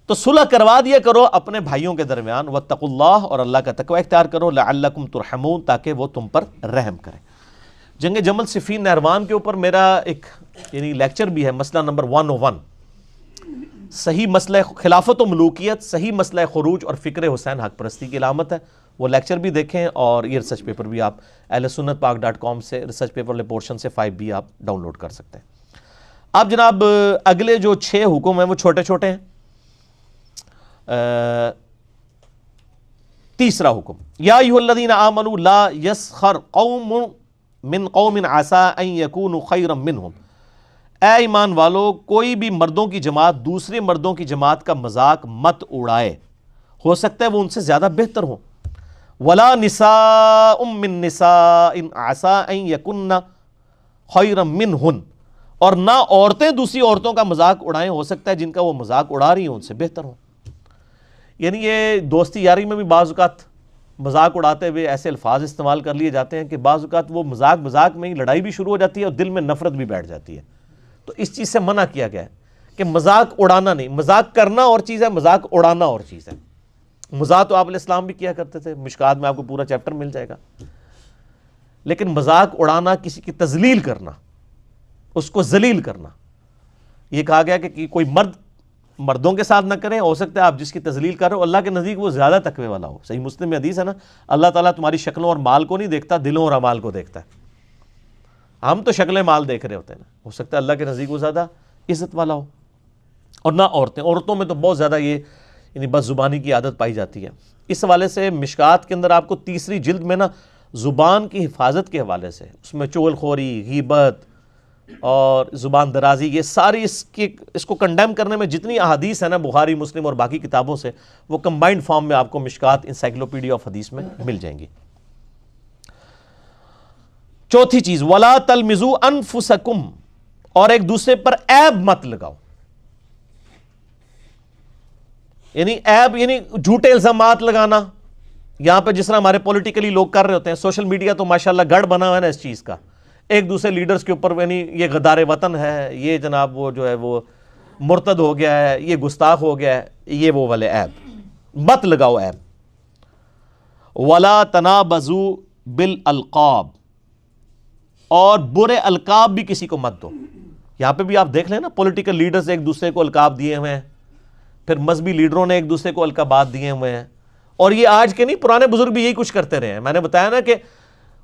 تو صلح کروا دیا کرو اپنے بھائیوں کے درمیان. واتقوا اللہ، اور اللہ کا تقوی اختیار کرو. لعلکم ترحمون، تاکہ وہ تم پر رحم کرے. جنگ جمل صفین نہروان کے اوپر میرا ایک لیکچر بھی ہے، مسئلہ نمبر 101، صحیح مسئلہ خلافت و ملوکیت، صحیح مسئلہ خروج اور فکر حسین حق پرستی کی علامت ہے. وہ لیکچر بھی دیکھیں، اور یہ ریسرچ پیپر بھی آپ ahlsunnatpak.com سے ریسرچ پیپر والے پورشن سے 5 بھی آپ ڈاؤن لوڈ کر سکتے ہیں. اب جناب اگلے جو 6 حکم ہیں وہ چھوٹے چھوٹے ہیں. تیسرا حکم، یا ایھا الذین آمنوا لا یسخر قوم من قوم عسى ان یکونوا خیرا منہم. اے ایمان والو، کوئی بھی مردوں کی جماعت دوسرے مردوں کی جماعت کا مذاق مت اڑائے، ہو سکتا ہے وہ ان سے زیادہ بہتر ہوں. ولا نساء من نساء عسى ان یکن خیرا منہن، اور نہ عورتیں دوسری عورتوں کا مذاق اڑائیں، ہو سکتا ہے جن کا وہ مذاق اڑا رہی ہوں ان سے بہتر ہوں. یعنی یہ دوستی یاری میں بھی بعض اوقات مذاق اڑاتے ہوئے ایسے الفاظ استعمال کر لیے جاتے ہیں کہ بعض اوقات وہ مذاق میں ہی لڑائی بھی شروع ہو جاتی ہے اور دل میں نفرت بھی بیٹھ جاتی ہے. تو اس چیز سے منع کیا گیا ہے کہ مذاق اڑانا نہیں. مذاق کرنا اور چیز ہے، مذاق اڑانا اور چیز ہے. مذاق تو آپ علیہ السلام بھی کیا کرتے تھے، مشکات میں آپ کو پورا چیپٹر مل جائے گا. لیکن مذاق اڑانا، کسی کی تذلیل کرنا، اس کو ذلیل کرنا، یہ کہا گیا کہ کوئی مرد مردوں کے ساتھ نہ کریں. ہو سکتا ہے آپ جس کی تذلیل کر رہے ہو اللہ کے نزدیک وہ زیادہ تقوی والا ہو. صحیح مسلم میں حدیث ہے نا، اللہ تعالیٰ تمہاری شکلوں اور مال کو نہیں دیکھتا، دلوں اور اعمال کو دیکھتا ہے. ہم تو شکل مال دیکھ رہے ہوتے ہیں نا، ہو سکتا ہے اللہ کے نزدیک وہ زیادہ عزت والا ہو. اور نہ عورتوں میں تو بہت زیادہ یہ بس زبانی کی عادت پائی جاتی ہے. اس حوالے سے مشکات کے اندر آپ کو تیسری جلد میں نا زبان کی حفاظت کے حوالے سے، اس میں چغل خوری، غیبت اور زبان درازی، یہ ساری اس کو کنڈیم کرنے میں جتنی احادیث ہیں نا بخاری، مسلم اور باقی کتابوں سے، وہ کمبائنڈ فارم میں آپ کو مشکات انسائکلوپیڈیا آف حدیث میں مل جائیں گی. چوتھی چیز، وَلَا تَلْمِزُوا أَنفُسَكُمْ، اور ایک دوسرے پر عیب مت لگاؤ. عیب یعنی جھوٹے الزامات لگانا. یہاں پہ جس طرح ہمارے پولیٹیکلی لوگ کر رہے ہوتے ہیں، سوشل میڈیا تو ماشاءاللہ گڑھ بنا ہوا ہے نا اس چیز کا. ایک دوسرے لیڈرز کے اوپر یہ غدار وطن ہے، یہ جناب وہ جو ہے وہ مرتد ہو گیا ہے، یہ گستاخ ہو گیا ہے، یہ وہ والے عیب مت لگاؤ عیب. وَلَا تَنَابَزُوا بِالْأَلْقَابِ، اور برے القاب بھی کسی کو مت دو. یہاں پہ بھی آپ دیکھ لیں نا، پولیٹیکل لیڈرز ایک دوسرے کو القاب دیے ہوئے ہیں، پھر مذہبی لیڈروں نے ایک دوسرے کو القابات دیے ہوئے ہیں. اور یہ آج کے نہیں، پرانے بزرگ بھی یہی کچھ کرتے رہے ہیں. میں نے بتایا نا کہ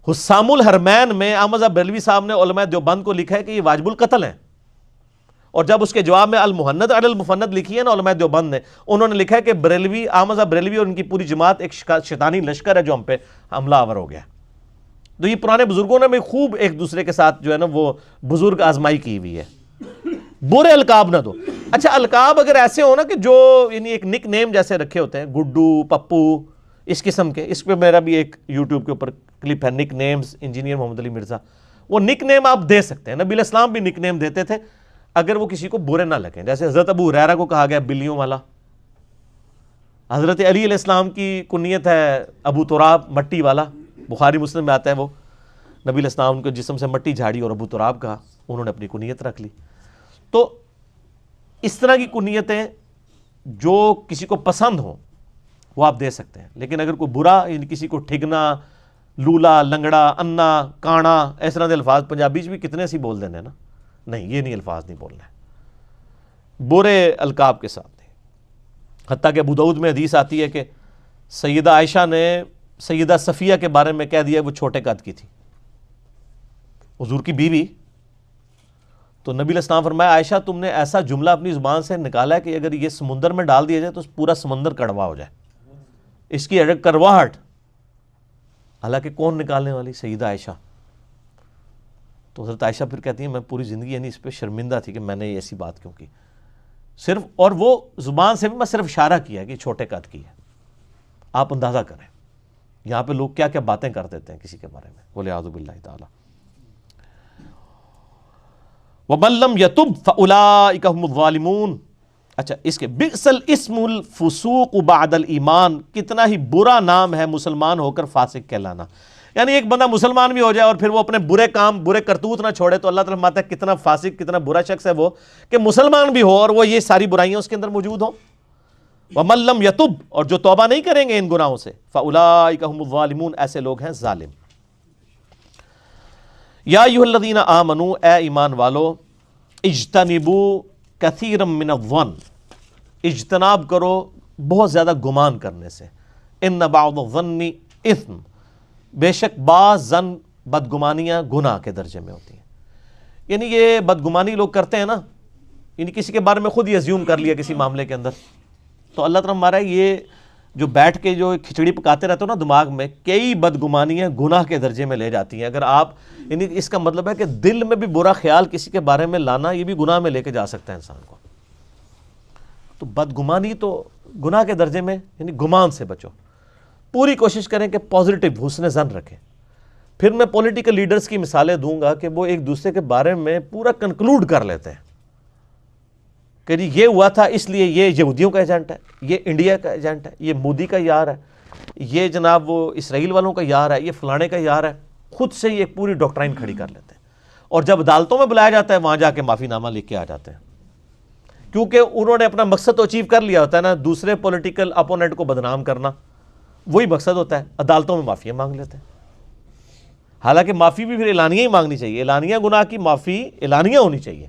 حسام الحرمین میں احمد بریلوی صاحب نے علماء دیوبند کو لکھا ہے کہ یہ واجب القتل ہیں، اور جب اس کے جواب میں المحند علی المفند لکھی ہے نا علماء دیوبند نے، انہوں نے لکھا ہے کہ بریلوی، احمد بریلوی اور ان کی پوری جماعت ایک شیطانی لشکر ہے جو ہم پہ حملہ آور ہو گیا. تو یہ پرانے بزرگوں نے بھی خوب ایک دوسرے کے ساتھ جو ہے نا وہ بزرگ آزمائی کی ہوئی ہے. برے القاب نہ دو. اچھا، القاب اگر ایسے ہو نا کہ جو ایک نک نیم جیسے رکھے ہوتے ہیں، گڈو، پپو، اس قسم کے، اس پہ میرا بھی ایک یوٹیوب کے اوپر کلپ ہے، نک نیمز انجینئر محمد علی مرزا. وہ نک نیم آپ دے سکتے ہیں، نبی علیہ السلام بھی نک نیم دیتے تھے اگر وہ کسی کو برے نہ لگیں. جیسے حضرت ابو ہریرہ کو کہا گیا بلیوں والا. حضرت علی علیہ السلام کی کنیت ہے ابو تراب، مٹی والا. بخاری مسلم میں آتا ہے وہ نبی علیہ السلام کے جسم سے مٹی جھاڑی اور ابو تراب کہا، انہوں نے اپنی کنیت رکھ لی. تو اس طرح کی کنیتیں جو کسی کو پسند ہوں وہ آپ دے سکتے ہیں. لیکن اگر کوئی برا، یعنی کسی کو ٹھگنا، لولا، لنگڑا، انا، کانا، اس طرح کے الفاظ پنجابی بھی کتنے سی بول دینے نا، نہیں، یہ نہیں الفاظ نہیں بولنا ہے برے القاب کے ساتھ. حتیٰ کہ ابو داؤد میں حدیث آتی ہے کہ سیدہ عائشہ نے سیدہ صفیہ کے بارے میں کہہ دیا وہ چھوٹے قد کی تھی، حضور کی بیوی. تو نبی علیہ السلام فرمایا عائشہ تم نے ایسا جملہ اپنی زبان سے نکالا ہے کہ اگر یہ سمندر میں ڈال دیا جائے تو پورا سمندر کڑوا ہو جائے، اس کی کرواہٹ. حالانکہ کون نکالنے والی؟ سیدہ عائشہ. تو حضرت عائشہ پھر کہتی ہیں میں پوری زندگی اس پہ شرمندہ تھی کہ میں نے ایسی بات کیوں کی. صرف، اور وہ زبان سے بھی میں صرف اشارہ کیا کہ چھوٹے قد کی ہے. آپ اندازہ کریں یہاں پہ لوگ کیا کیا باتیں کر دیتے ہیں کسی کے بارے میں، والعیاذ باللہ تعالی. وَمَن لَّمْ يَتُبْ فَأُولَٰئِكَ هُمُ الظَّالِمُونَ. اچھا اس کے بئس الاسم الفسوق بعد الایمان، کتنا ہی برا نام ہے مسلمان ہو کر فاسق کہلانا. یعنی ایک بندہ مسلمان بھی ہو جائے اور پھر وہ اپنے برے کام برے کرتوت نہ چھوڑے تو اللہ تعالیٰ فرماتا ہے کتنا فاسق کتنا برا شخص ہے وہ کہ مسلمان بھی ہو اور وہ یہ ساری برائیاں اس کے اندر موجود ہوں. وَمَن لَّمْ يَتُبْ، اور جو توبہ نہیں کریں گے ان گناہوں سے، فَأُولَٰئِكَ هُمُ الظَّالِمُونَ، ایسے لوگ ہیں ظالم. یا ایھا الذین آمنوا، اے ایمان والو، اجتنبوا کثیرا من الظن، اجتناب کرو بہت زیادہ گمان کرنے سے. ان بعض الظن اثم، بے شک بعض ظن بدگمانیاں گناہ کے درجے میں ہوتی ہیں. یعنی یہ بدگمانی لوگ کرتے ہیں نا، یعنی کسی کے بارے میں خود ہی ازیوم کر لیا کسی معاملے کے اندر، تو اللہ تعالیٰ ہمارا یہ جو بیٹھ کے جو کھچڑی پکاتے رہتے ہو نا دماغ میں، کئی بدگمانیاں گناہ کے درجے میں لے جاتی ہیں. اگر آپ یعنی اس کا مطلب ہے کہ دل میں بھی برا خیال کسی کے بارے میں لانا یہ بھی گناہ میں لے کے جا سکتا ہے انسان کو. تو بدگمانی تو گناہ کے درجے میں، یعنی گمان سے بچو. پوری کوشش کریں کہ پازیٹیو حسن ظن رکھیں. پھر میں پولیٹیکل لیڈرز کی مثالیں دوں گا کہ وہ ایک دوسرے کے بارے میں پورا کنکلوڈ کر لیتے ہیں کہ جی یہ ہوا تھا اس لیے یہ یہودیوں کا ایجنٹ ہے، یہ انڈیا کا ایجنٹ ہے، یہ مودی کا یار ہے، یہ جناب وہ اسرائیل والوں کا یار ہے، یہ فلانے کا یار ہے. خود سے ہی ایک پوری ڈاکٹرائن کھڑی کر لیتے ہیں اور جب عدالتوں میں بلایا جاتا ہے وہاں جا کے معافی نامہ لکھ کے آ جاتے ہیں، کیونکہ انہوں نے اپنا مقصد تو اچیو کر لیا ہوتا ہے نا، دوسرے پولیٹیکل اپوننٹ کو بدنام کرنا وہی مقصد ہوتا ہے. عدالتوں میں معافیاں مانگ لیتے ہیں. حالانکہ معافی بھی پھر اعلانیہ ہی مانگنی چاہیے، اعلانیہ گناہ کی معافی اعلانیہ ہونی چاہیے.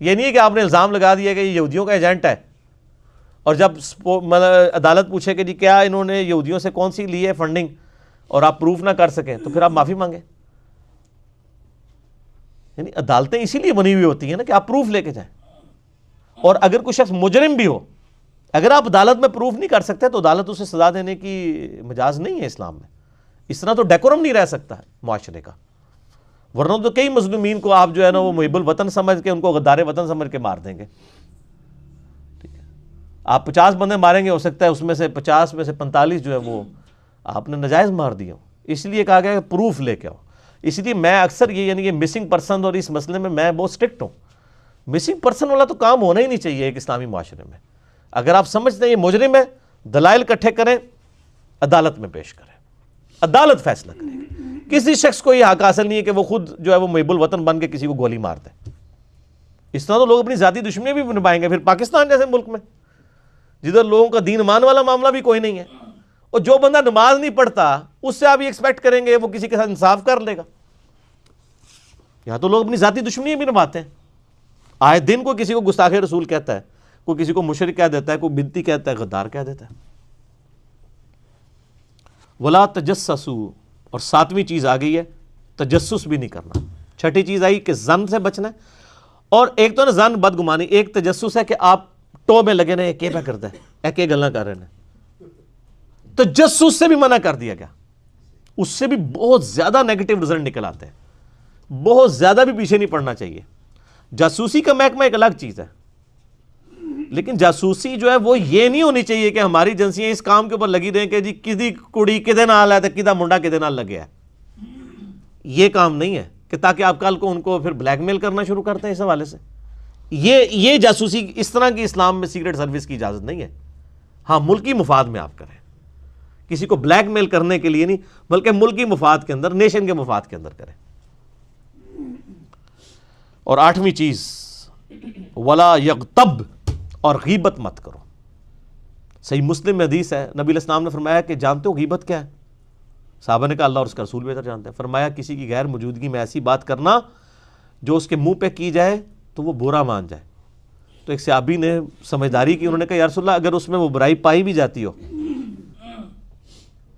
یہ نہیں ہے کہ آپ نے الزام لگا دیا کہ یہ یہودیوں کا ایجنٹ ہے اور جب عدالت پوچھے کہ جی کیا انہوں نے یہودیوں سے کون سی لی ہے فنڈنگ اور آپ پروف نہ کر سکیں تو پھر آپ معافی مانگیں. یعنی عدالتیں اسی لیے بنی ہوئی ہوتی ہیں نا کہ آپ پروف لے کے جائیں. اور اگر کوئی شخص مجرم بھی ہو، اگر آپ عدالت میں پروف نہیں کر سکتے تو عدالت اسے سزا دینے کی مجاز نہیں ہے اسلام میں. اس طرح تو ڈیکورم نہیں رہ سکتا ہے معاشرے کا، ورنہ تو کئی مظلومین کو آپ جو ہے نا وہ محب الوطن سمجھ کے ان کو غدار وطن سمجھ کے مار دیں گے. ٹھیک ہے، آپ 50 بندے ماریں گے، ہو سکتا ہے اس میں سے 50 میں سے 45 جو ہے وہ آپ نے نجائز مار دی ہو. اس لیے کہا گیا کہ پروف لے کے آؤ. اس لیے میں اکثر یہ یعنی کہ مسنگ پرسن اور اس مسئلے میں بہت اسٹرکٹ ہوں. مسنگ پرسن والا تو کام ہونا ہی نہیں چاہیے ایک اسلامی معاشرے میں. اگر آپ سمجھتے ہیں یہ مجرم ہے، دلائل اکٹھے کریں، عدالت میں پیش کریں، عدالت فیصلہ کرے گی. کسی شخص کو یہ حق حاصل نہیں ہے کہ وہ خود جو ہے وہ محب الوطن بن کے کسی کو گولی مار دے. اس طرح تو لوگ اپنی ذاتی دشمنی بھی نبھائیں گے. پھر پاکستان جیسے ملک میں جدھر لوگوں کا دین مان والا معاملہ بھی کوئی نہیں ہے، اور جو بندہ نماز نہیں پڑھتا اس سے آپ یہ ایکسپیکٹ کریں گے وہ کسی کے ساتھ انصاف کر لے گا. یہاں تو لوگ اپنی ذاتی دشمنی بھی نبھاتے ہیں. آئے دن کوئی کسی کو گستاخ رسول کہتا ہے، کوئی کسی کو مشرک کہہ دیتا ہے، کوئی بدعتی کہتا ہے، غدار کہہ دیتا ہے. ولا تجسسوا، اور 7ویں چیز آ گئی ہے تجسس بھی نہیں کرنا. 6ٹھی چیز آئی کہ زن سے بچنا ہے. اور ایک تو نا زن بدگمانی، ایک تجسس ہے کہ آپ ٹو میں لگے رہے کہ پہ کرتا ہے اے کہ گلاں کر رہے ہیں. تجسس سے بھی منع کر دیا گیا. اس سے بھی بہت زیادہ نیگیٹو رزلٹ نکل آتے ہیں. بہت زیادہ بھی پیچھے نہیں پڑنا چاہیے. جاسوسی کا محکمہ ایک الگ چیز ہے، لیکن جاسوسی جو ہے وہ یہ نہیں ہونی چاہیے کہ ہماری ایجنسیاں اس کام کے اوپر لگی رہیں کہ جی کسی کڑی کدے نال ہے تو کدا منڈا کدے نال لگیا ہے. یہ کام نہیں ہے کہ تاکہ آپ کل کو ان کو پھر بلیک میل کرنا شروع کرتے ہیں اس حوالے سے. یہ جاسوسی اس طرح کی اسلام میں سیکرٹ سروس کی اجازت نہیں ہے. ہاں ملکی مفاد میں آپ کریں، کسی کو بلیک میل کرنے کے لیے نہیں بلکہ ملکی مفاد کے اندر، نیشن کے مفاد کے اندر کریں. اور 8ویں چیز ولا یغتب، اور غیبت مت کرو. صحیح مسلم میں حدیث ہے، نبی علیہ السلام نے فرمایا کہ جانتے ہو غیبت کیا ہے؟ صحابہ نے کہا اللہ اور اس کا رسول بہتر جانتے ہیں. فرمایا کسی کی غیر موجودگی میں ایسی بات کرنا جو اس کے منہ پہ کی جائے تو وہ برا مان جائے. تو ایک صحابی نے سمجھداری کی، انہوں نے کہا یا رسول اللہ اگر اس میں وہ برائی پائی بھی جاتی ہو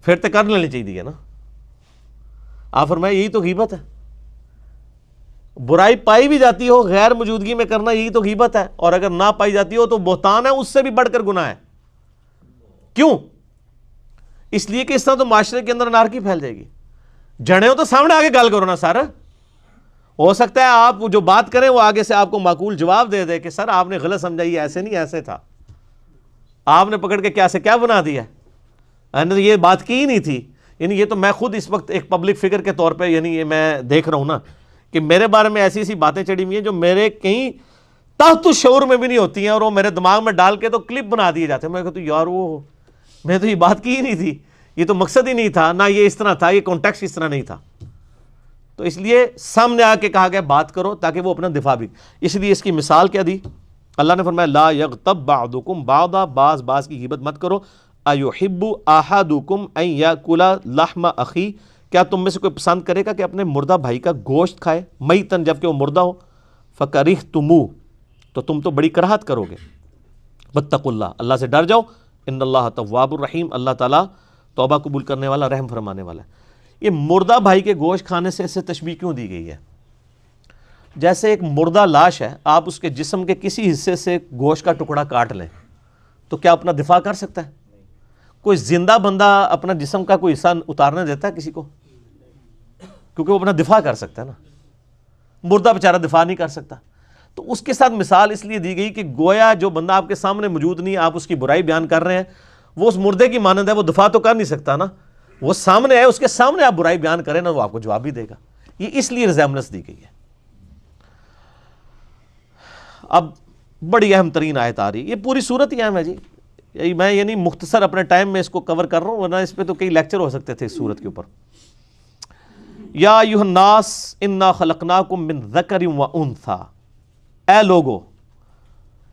پھر تو کر لینی چاہیے نا. آپ فرمایا یہی تو غیبت ہے. برائی پائی بھی جاتی ہو غیر موجودگی میں کرنا یہی تو غیبت ہے، اور اگر نہ پائی جاتی ہو تو بہتان ہے، اس سے بھی بڑھ کر گناہ ہے. کیوں؟ اس لیے کہ اس طرح تو معاشرے کے اندر انارکی پھیل جائے گی. جڑے ہو تو سامنے آگے گل کرو نا سر. ہو سکتا ہے آپ جو بات کریں وہ آگے سے آپ کو معقول جواب دے دے کہ سر آپ نے غلط سمجھا، یہ ایسے نہیں ایسے تھا، آپ نے پکڑ کے کیا سے کیا بنا دیا، یہ بات کی ہی نہیں تھی. یعنی یہ تو میں خود اس وقت ایک پبلک فگر کے طور پہ یعنی یہ میں دیکھ رہا ہوں نا کہ میرے بارے میں ایسی ایسی باتیں چڑھی ہوئی ہیں جو میرے کہیں تحت الشعور میں بھی نہیں ہوتی ہیں، اور وہ میرے دماغ میں ڈال کے تو کلپ بنا دیے جاتے ہیں. میں کہتا ہوں یار وہ میں تو یہ بات کی ہی نہیں تھی، یہ تو مقصد ہی نہیں تھا، نہ یہ اس طرح تھا، یہ کانٹیکسٹ اس طرح نہیں تھا. تو اس لیے سامنے آ کے کہا گیا بات کرو تاکہ وہ اپنا دفاع بھی. اس لیے اس کی مثال کیا دی؟ اللہ نے فرمایا لا یغتب بعضکم بعضا، بعض کی غیبت مت کرو. ایحب احدکم ان یاکل لحم اخی، کیا تم میں سے کوئی پسند کرے گا کہ اپنے مردہ بھائی کا گوشت کھائے، میتن جب کہ وہ مردہ ہو. فکرہتموہ، تو تم تو بڑی کراہت کرو گے. واتقوا اللہ، اللہ سے ڈر جاؤ. ان اللہ تواب الرحیم، اللہ تعالیٰ توبہ قبول کرنے والا، رحم فرمانے والا ہے. یہ مردہ بھائی کے گوشت کھانے سے اسے تشبیہ کیوں دی گئی ہے؟ جیسے ایک مردہ لاش ہے، آپ اس کے جسم کے کسی حصے سے گوشت کا ٹکڑا کاٹ لیں تو کیا اپنا دفاع کر سکتا ہے؟ کوئی زندہ بندہ اپنا جسم کا کوئی حصہ اتارنے دیتا ہے کسی کو؟ کیونکہ وہ اپنا دفاع کر سکتا ہے نا. مردہ بیچارہ دفاع نہیں کر سکتا. تو اس کے ساتھ مثال اس لیے دی گئی کہ گویا جو بندہ آپ کے سامنے موجود نہیں، آپ اس کی برائی بیان کر رہے ہیں، وہ اس مردے کی مانند ہے، وہ دفاع تو کر نہیں سکتا نا. وہ سامنے ہے، اس کے سامنے آپ برائی بیان کریں نا، وہ آپ کو جواب بھی دے گا. یہ اس لیے ریزیمبلنس دی گئی ہے. اب بڑی اہم ترین آیت آ رہی ہے، یہ پوری صورت ہی اہم ہے جی. میں یعنی مختصر اپنے ٹائم میں اس کو کور کر رہا ہوں، ورنہ اس پہ تو کئی لیکچر ہو سکتے تھے اس صورت کے اوپر. یا ایھا الناس انا خلقناکم من ذکر و انثی، اے لوگو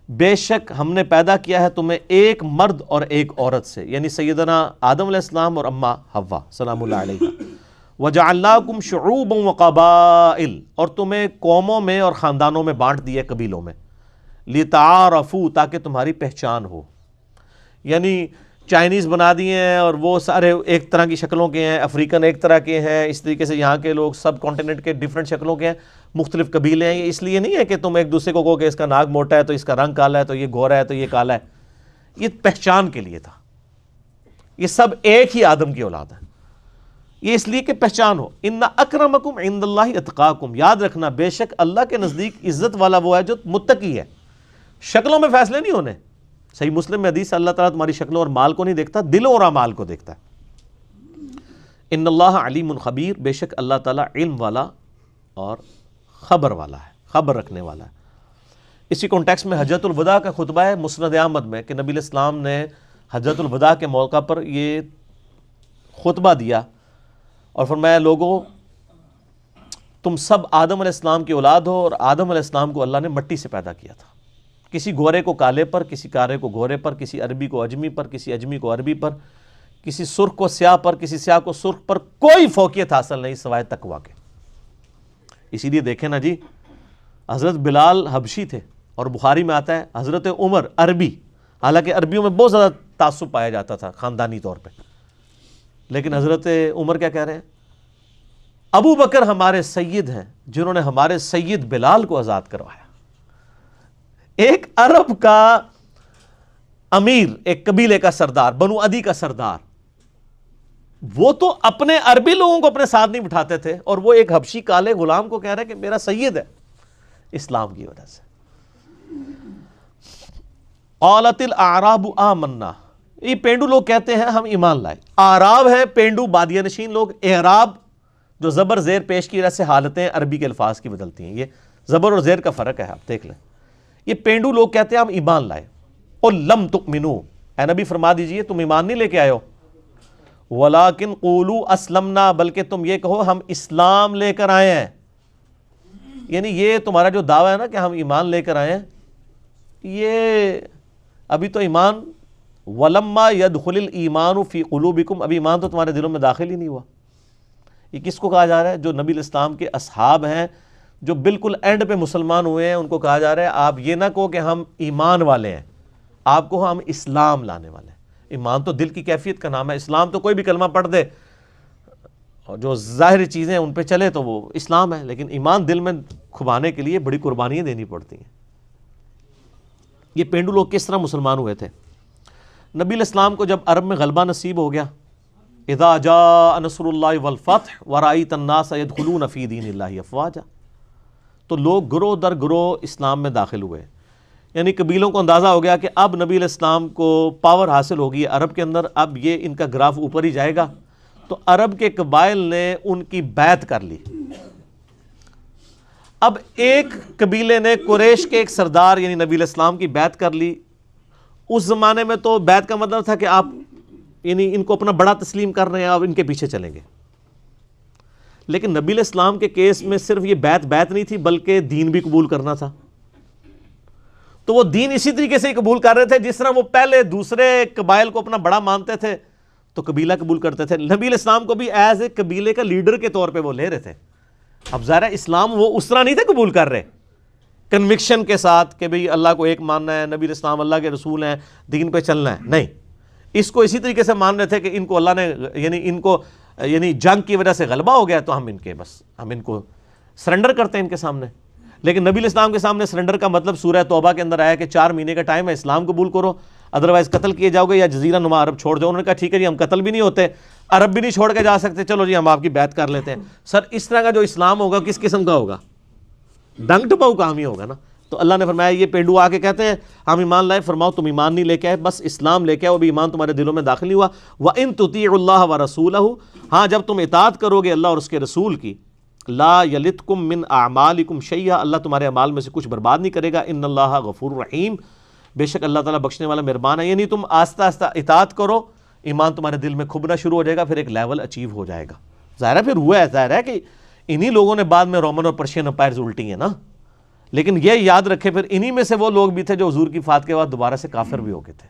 بے شک ہم نے پیدا کیا ہے تمہیں ایک مرد اور ایک عورت سے، یعنی سیدنا آدم علیہ السلام اور اماں حوا سلام اللہ علیہ. وجعلناکم شعوبا وقبائل، اور تمہیں قوموں میں اور خاندانوں میں بانٹ دیا، قبیلوں میں. لتعارفوا، تاکہ تمہاری پہچان ہو. یعنی چائنیز بنا دیے ہیں اور وہ سارے ایک طرح کی شکلوں کے ہیں، افریقن ایک طرح کے ہیں، اس طریقے سے یہاں کے لوگ سب کانٹیننٹ کے ڈیفرنٹ شکلوں کے ہیں، مختلف قبیلے ہیں. یہ اس لیے نہیں ہے کہ تم ایک دوسرے کو کہو کہ اس کا ناک موٹا ہے تو اس کا رنگ کالا ہے، تو یہ گورا ہے تو یہ کالا ہے. یہ پہچان کے لیے تھا. یہ سب ایک ہی آدم کی اولاد ہے. یہ اس لیے کہ پہچان ہو. ان اکرمکم عند اللہ اتقاکم، یاد رکھنا بے شک اللہ کے نزدیک عزت والا وہ ہے جو متقی ہے. شکلوں میں فیصلے نہیں ہونے. صحیح مسلم میں حدیث، اللہ تعالیٰ تمہاری شکلوں اور مال کو نہیں دیکھتا، دلوں اور اعمال کو دیکھتا ہے. ان اللہ علیم خبیر، بے شک اللہ تعالیٰ علم والا اور خبر والا ہے، خبر رکھنے والا ہے. اسی کانٹیکس میں حجۃ الوداع کا خطبہ ہے مسند احمد میں کہ نبی علیہ السلام نے حجۃ الوداع کے موقع پر یہ خطبہ دیا اور فرمایا لوگو تم سب آدم علیہ السلام کی اولاد ہو، اور آدم علیہ السلام کو اللہ نے مٹی سے پیدا کیا تھا. کسی گورے کو کالے پر، کسی کالے کو گورے پر، کسی عربی کو اجمی پر، کسی اجمی کو عربی پر، کسی سرخ کو سیاہ پر، کسی سیاہ کو سرخ پر. کوئی فوقیت حاصل نہیں سوائے تقویٰ کے. اسی لیے دیکھیں نا جی، حضرت بلال حبشی تھے اور بخاری میں آتا ہے حضرت عمر عربی، حالانکہ عربیوں میں بہت زیادہ تعصب پایا جاتا تھا خاندانی طور پہ، لیکن حضرت عمر کیا کہہ رہے ہیں؟ ابو بکر ہمارے سید ہیں جنہوں نے ہمارے سید بلال کو آزاد کروایا. ایک عرب کا امیر، ایک قبیلے کا سردار، بنو عدی کا سردار، وہ تو اپنے عربی لوگوں کو اپنے ساتھ نہیں بٹھاتے تھے، اور وہ ایک حبشی کالے غلام کو کہہ رہے کہ میرا سید ہے اسلام کی وجہ سے. قالت الاعراب آمنا، یہ پینڈو لوگ کہتے ہیں ہم ایمان لائے. اعراب ہے پینڈو بادیہ نشین لوگ. اعراب جو زبر زیر پیش کی وجہ سے حالتیں عربی کے الفاظ کی بدلتی ہیں، یہ زبر اور زیر کا فرق ہے، آپ دیکھ لیں. یہ پینڈو لوگ کہتے ہیں ہم ایمان لائے. اور لم تؤمنو، اے نبی فرما دیجئے تم ایمان نہیں لے کے آئے ہو. ولیکن قولوا اسلمنا، بلکہ تم یہ کہو ہم اسلام لے کر آئے ہیں. یعنی یہ تمہارا جو دعویٰ ہے نا کہ ہم ایمان لے کر آئے ہیں، یہ ابھی تو ایمان ولما يدخل الایمان فی قلوبکم، ابھی ایمان تو تمہارے دلوں میں داخل ہی نہیں ہوا. یہ کس کو کہا جا رہا ہے؟ جو نبی علیہ السلام کے اصحاب ہیں، جو بالکل اینڈ پہ مسلمان ہوئے ہیں، ان کو کہا جا رہا ہے آپ یہ نہ کہو کہ ہم ایمان والے ہیں، آپ کو ہم اسلام لانے والے ہیں. ایمان تو دل کی کیفیت کا نام ہے. اسلام تو کوئی بھی کلمہ پڑھ دے اور جو ظاہری چیزیں ان پہ چلے تو وہ اسلام ہے، لیکن ایمان دل میں کھبانے کے لیے بڑی قربانیاں دینی پڑتی ہیں. یہ پینڈو لوگ کس طرح مسلمان ہوئے تھے؟ نبی علیہ السلام کو جب عرب میں غلبہ نصیب ہو گیا، اذا جاء نصر اللہ والفتح ورأیت الناس يدخلون فی دین اللہ افواجا، تو لوگ گروہ در گروہ اسلام میں داخل ہوئے. یعنی قبیلوں کو اندازہ ہو گیا کہ اب نبی علیہ السلام کو پاور حاصل ہوگی عرب کے اندر، اب یہ ان کا گراف اوپر ہی جائے گا. تو عرب کے قبائل نے ان کی بیعت کر لی. اب ایک قبیلے نے قریش کے ایک سردار یعنی نبی علیہ السلام کی بیعت کر لی. اس زمانے میں تو بیعت کا مطلب تھا کہ آپ یعنی ان کو اپنا بڑا تسلیم کر رہے ہیں، آپ ان کے پیچھے چلیں گے. لیکن نبی علیہ السلام کے کیس میں صرف یہ بیعت نہیں تھی بلکہ دین بھی قبول کرنا تھا. تو وہ دین اسی طریقے سے قبول کر رہے تھے جس طرح وہ پہلے دوسرے قبائل کو اپنا بڑا مانتے تھے تو قبیلہ قبول کرتے تھے. نبی علیہ السلام کو بھی ایز اے قبیلے کا لیڈر کے طور پہ وہ لے رہے تھے. اب ظاہر ہے اسلام وہ اس طرح نہیں تھے قبول کر رہے کنوکشن کے ساتھ کہ بھئی اللہ کو ایک ماننا ہے، نبی علیہ السلام اللہ کے رسول ہیں، دین پہ چلنا ہے. نہیں، اس کو اسی طریقے سے مان رہے تھے کہ ان کو اللہ نے یعنی جنگ کی وجہ سے غلبہ ہو گیا تو ہم ان کو سرنڈر کرتے ہیں ان کے سامنے. لیکن نبی علیہ السلام کے سامنے سرنڈر کا مطلب سورہ توبہ کے اندر آیا کہ 4 مہینے کا ٹائم ہے، اسلام قبول کرو ادروائز قتل کیے جاؤ گے یا جزیرہ نما عرب چھوڑ جاؤ. انہوں نے کہا ٹھیک ہے جی، ہم قتل بھی نہیں ہوتے، عرب بھی نہیں چھوڑ کے جا سکتے، چلو جی ہم آپ کی بیعت کر لیتے ہیں. سر اس طرح کا جو اسلام ہوگا کس قسم کا ہوگا؟ ڈنگ ٹپاؤ کام ہی ہوگا نا. تو اللہ نے فرمایا یہ پینڈو آ کے کہتے ہیں ہم ایمان لائے، فرماؤ تم ایمان نہیں لے کے آئے، بس اسلام لے کے آئے، وہ بھی ایمان تمہارے دلوں میں داخل نہیں ہوا. وَإِن تُطِيعُوا اللَّهَ وَرَسُولَهُ، ہاں جب تم اطاعت کرو گے اللہ اور اس کے رسول کی، لا یلتکم من اعمالکم شیئا، اللہ تمہارے اعمال میں سے کچھ برباد نہیں کرے گا. ان اللہ غفور رحیم، بے شک اللہ تعالیٰ بخشنے والا مہربان ہے. یعنی تم آہستہ آہستہ اطاعت کرو، ایمان تمہارے دل میں کھبنا شروع ہو جائے گا، پھر ایک لیول اچیو ہو جائے گا. ظاہر ہے پھر ہوا ہے، ظاہر ہے کہ انہی لوگوں نے بعد میں رومن اور پرشین امپائرز الٹی ہیں نا. لیکن یہ یاد رکھے پھر انہی میں سے وہ لوگ بھی تھے جو حضور کی وفات کے بعد دوبارہ سے کافر بھی ہو گئے تھے،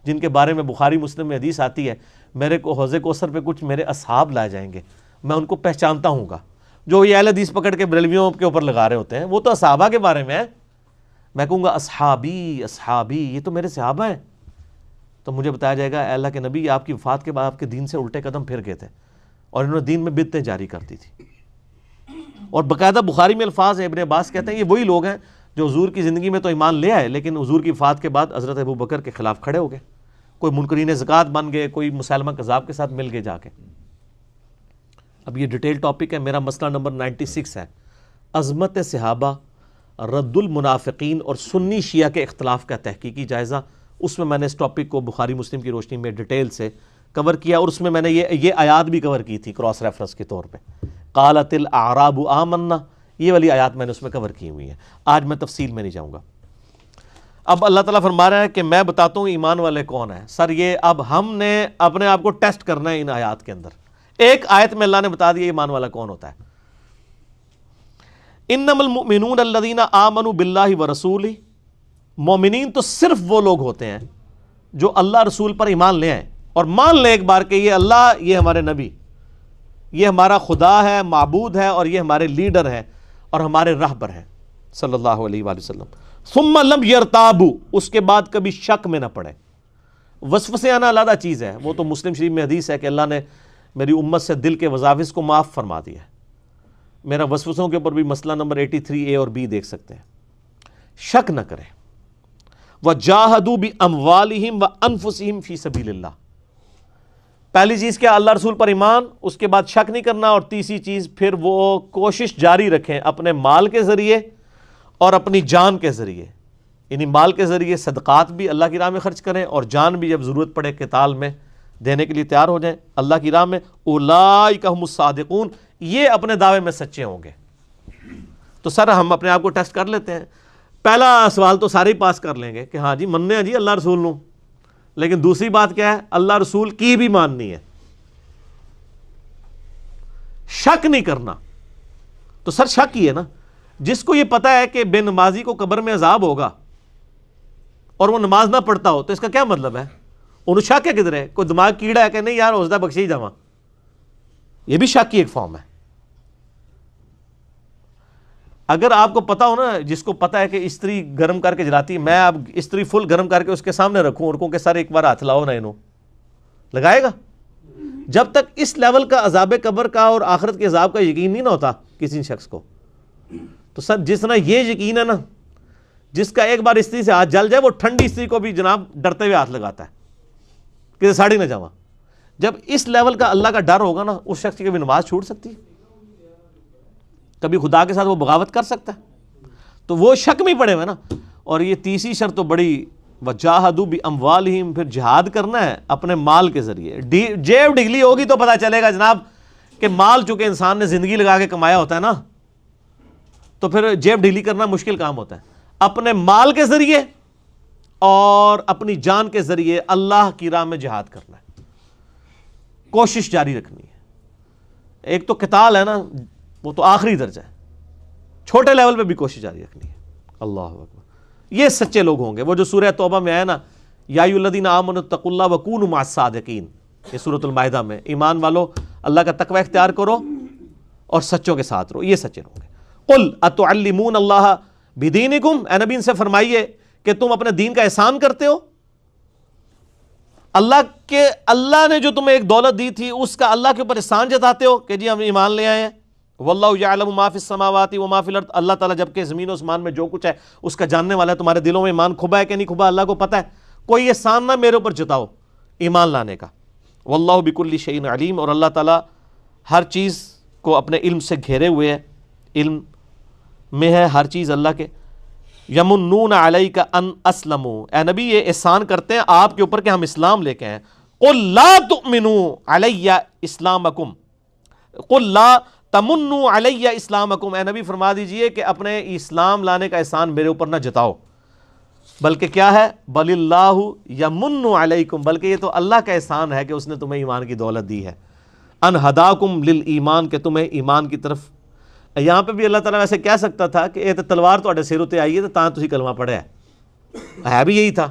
جن کے بارے میں بخاری مسلم میں حدیث آتی ہے میرے کو حوض کوثر پہ کچھ میرے اصحاب لائے جائیں گے، میں ان کو پہچانتا ہوں گا. جو یہ اہل حدیث پکڑ کے بریلویوں کے اوپر لگا رہے ہوتے ہیں وہ تو اصحابہ کے بارے میں ہے. میں کہوں گا اصحابی اصحابی، یہ تو میرے صحابہ ہیں. تو مجھے بتایا جائے گا اے اللہ کے نبی آپ کی وفات کے بعد آپ کے دین سے الٹے قدم پھر گئے تھے اور انہوں نے دین میں بدعتیں جاری کر دی تھی. اور باقاعدہ بخاری میں الفاظ ہیں، ابن عباس کہتے ہیں یہ وہی لوگ ہیں جو حضور کی زندگی میں تو ایمان لے آئے لیکن حضور کی وفات کے بعد حضرت ابو بکر کے خلاف کھڑے ہو گئے، کوئی منکرین زکوٰۃ بن گئے، کوئی مسلمہ کذاب کے ساتھ مل گئے جا کے. اب یہ ڈیٹیل ٹاپک ہے، میرا مسئلہ نمبر 96 ہے عظمت صحابہ، رد المنافقین اور سنی شیعہ کے اختلاف کا تحقیقی جائزہ. اس میں نے اس ٹاپک کو بخاری مسلم کی روشنی میں ڈیٹیل سے کور کیا اور اس میں نے یہ آیات بھی کور کی تھی کراس ریفرنس کے طور پہ. قالت الاعراب آمنا، یہ والی آیات میں نے اس میں کور کی ہوئی ہیں. آج میں تفصیل میں نہیں جاؤں گا. اب اللہ تعالیٰ فرما رہا ہے کہ میں بتاتا ہوں ایمان والے کون ہیں. سر یہ اب ہم نے اپنے آپ کو ٹیسٹ کرنا ہے ان آیات کے اندر. ایک آیت میں اللہ نے بتا دیا ایمان والا کون ہوتا ہے. انما المؤمنون الذین آمنوا باللہ ورسولہ، مومنین تو صرف وہ لوگ ہوتے ہیں جو اللہ رسول پر ایمان لے آئیں اور مان لیں ایک بار کہ یہ اللہ، یہ ہمارے نبی، یہ ہمارا خدا ہے، معبود ہے اور یہ ہمارے لیڈر ہے اور ہمارے رہبر ہیں صلی اللہ علیہ وآلہ وسلم. ثم لم یرتابوا، اس کے بعد کبھی شک میں نہ پڑے. وسوسے آنا علیحدہ چیز ہے، وہ تو مسلم شریف میں حدیث ہے کہ اللہ نے میری امت سے دل کے وساوس کو معاف فرما دیا ہے. میرا وسوسوں کے اوپر بھی مسئلہ نمبر 83A اور B دیکھ سکتے ہیں. شک نہ کریں. وَجَاهَدُوا بِأَمْوَالِهِمْ وَأَنفُسِهِمْ فِي سَبِيلِ اللَّهِ. پہلی چیز کیا؟ اللہ رسول پر ایمان، اس کے بعد شک نہیں کرنا. اور تیسری چیز پھر وہ کوشش جاری رکھیں اپنے مال کے ذریعے اور اپنی جان کے ذریعے. یعنی مال کے ذریعے صدقات بھی اللہ کی راہ میں خرچ کریں اور جان بھی جب ضرورت پڑے قتال میں دینے کے لیے تیار ہو جائیں اللہ کی راہ میں. اولئک هم الصادقون، یہ اپنے دعوے میں سچے ہوں گے. تو سر ہم اپنے آپ کو ٹیسٹ کر لیتے ہیں. پہلا سوال تو سارے ہی پاس کر لیں گے کہ ہاں جی مننے ہیں جی اللہ رسول نو، لیکن دوسری بات کیا ہے؟ اللہ رسول کی بھی ماننی ہے، شک نہیں کرنا. تو سر شک ہی ہے نا. جس کو یہ پتا ہے کہ بے نمازی کو قبر میں عذاب ہوگا اور وہ نماز نہ پڑھتا ہو تو اس کا کیا مطلب ہے؟ انہوں شک ہے کدھر ہے؟ کوئی دماغ کیڑا ہے کہ نہیں یار حوصلہ بخشی جاواں، یہ بھی شک کی ایک فارم ہے. اگر آپ کو پتا ہو نا، جس کو پتا ہے کہ استری گرم کر کے جلاتی ہے، میں اب استری فل گرم کر کے اس کے سامنے رکھوں اور کہوں کہ سر ایک بار ہاتھ لاؤ نا، انہوں لگائے گا؟ جب تک اس لیول کا عذاب قبر کا اور آخرت کے عذاب کا یقین نہیں نہ ہوتا کسی شخص کو. تو سر جس طرح یہ یقین ہے نا، جس کا ایک بار استری سے ہاتھ جل جائے وہ ٹھنڈی استری کو بھی جناب ڈرتے ہوئے ہاتھ لگاتا ہے کہ ساڑی نہ جاواں. جب اس لیول کا اللہ کا ڈر ہوگا نا، اس شخص کی کبھی نماز چھوٹ سکتی ہے؟ کبھی خدا کے ساتھ وہ بغاوت کر سکتا ہے؟ تو وہ شک میں پڑے ہوئے نا. اور یہ تیسری شرط تو بڑی، وجاہدوا باموالہم، پھر جہاد کرنا ہے اپنے مال کے ذریعے. جیب ڈگلی ہوگی تو پتہ چلے گا جناب کہ مال چونکہ انسان نے زندگی لگا کے کمایا ہوتا ہے نا، تو پھر جیب ڈھیلی کرنا مشکل کام ہوتا ہے. اپنے مال کے ذریعے اور اپنی جان کے ذریعے اللہ کی راہ میں جہاد کرنا ہے, کوشش جاری رکھنی ہے. ایک تو قتال ہے نا, وہ تو آخری درجہ ہے, چھوٹے لیول پہ بھی کوشش جاری رکھنی ہے. اللہ اکبر. یہ سچے لوگ ہوں گے. وہ جو سورہ توبہ میں آیا نا, یا ایھا الذین آمنوا اتقوا اللہ وکونوا مع الصادقین, یہ سورۃ المائدہ میں, ایمان والو اللہ کا تقوی اختیار کرو اور سچوں کے ساتھ رہو, یہ سچے لوگ ہیں. قل اتعلمون اللہ بدینکم, اے نبی ان سے فرمائیے کہ تم اپنے دین کا احسان کرتے ہو. اللہ نے جو تمہیں ایک دولت دی تھی اس کا اللہ کے اوپر احسان جتاتے ہو کہ جی ہم ایمان لے آئے ہیں. واللہ یعلم ما فی السماوات وما فی الارض, اللہ تعالیٰ جبکہ زمین و اسمان میں جو کچھ ہے اس کا جاننے والا ہے. تمہارے دلوں میں ایمان کھبا ہے کہ نہیں کھبا اللہ کو پتہ ہے. کوئی احسان نہ میرے اوپر جتاؤ ایمان لانے کا. واللہ بکل شیء علیم, اور اللہ تعالیٰ ہر چیز کو اپنے علم سے گھیرے ہوئے ہے, علم میں ہے ہر چیز اللہ کے. یمنون علیک ان اسلموا, اے نبی یہ احسان کرتے ہیں آپ کے اوپر کہ ہم اسلام لے کے آئے. قل لا تؤمنوا علی اسلامکم, قل لا تمنوا علی اسلامکم, اے نبی فرما دیجئے کہ اپنے اسلام لانے کا احسان میرے اوپر نہ جتاؤ, بلکہ کیا ہے, بل اللہ یمن علیکم, بلکہ یہ تو اللہ کا احسان ہے کہ اس نے تمہیں ایمان کی دولت دی ہے. ان ہداکم للایمان, کہ تمہیں ایمان کی طرف. یہاں پہ بھی اللہ تعالیٰ ویسے کہہ سکتا تھا کہ اے تلوار تواڈے سر اتے آئی ہے تو تسی کلمہ پڑھیا ہے بھی یہی تھا.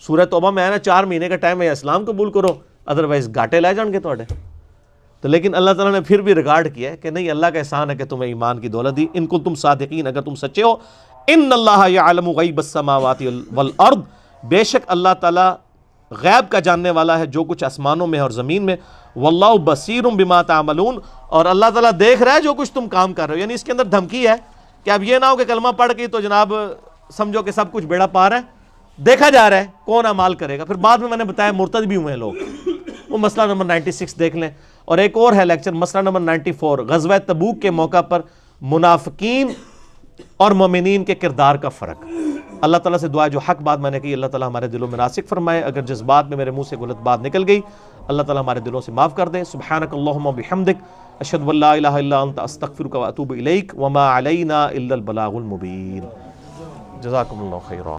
سورہ توبہ میں ہے نا 4 مہینے کا ٹائم ہے, اسلام قبول کرو ادروائز گاٹے لے جان گے تواڈے. تو لیکن اللہ تعالیٰ نے پھر بھی ریکارڈ کیا ہے کہ نہیں, اللہ کا احسان ہے کہ تمہیں ایمان کی دولت دی. ان کنتم صادقین, اگر تم سچے ہو. ان اللہ یعلم غیب السماوات والارض, بے شک اللہ تعالیٰ غیب کا جاننے والا ہے جو کچھ آسمانوں میں اور زمین میں. واللہ بصیر بما تعملون, اور اللہ تعالیٰ دیکھ رہا ہے جو کچھ تم کام کر رہے ہو. یعنی اس کے اندر دھمکی ہے کہ اب یہ نہ ہو کہ کلمہ پڑھ کے تو جناب سمجھو کہ سب کچھ بیڑا پار ہے, دیکھا جا رہا ہے کون اعمال کرے گا. پھر بعد میں نے بتایا مرتد بھی ہوئے ہیں لوگ, وہ مسئلہ نمبر 96 دیکھ لیں. اور ایک اور ہے لیکچر مسئلہ نمبر 94, غزوہ تبوک کے موقع پر منافقین اور مومنین کے کردار کا فرق. اللہ تعالیٰ سے دعا ہے جو حق بات میں نے کی اللہ تعالیٰ ہمارے دلوں میں راسخ فرمائے. اگر جس بات میں میرے منہ سے غلط بات نکل گئی اللہ تعالیٰ ہمارے دلوں سے معاف کر دے. سبحانک اللہم و بحمدک, اشہد ان لا الہ الا انت, استغفرک و اتوب الیک, وما علینا الا البلاغ المبین. جزاکم اللہ خیرا.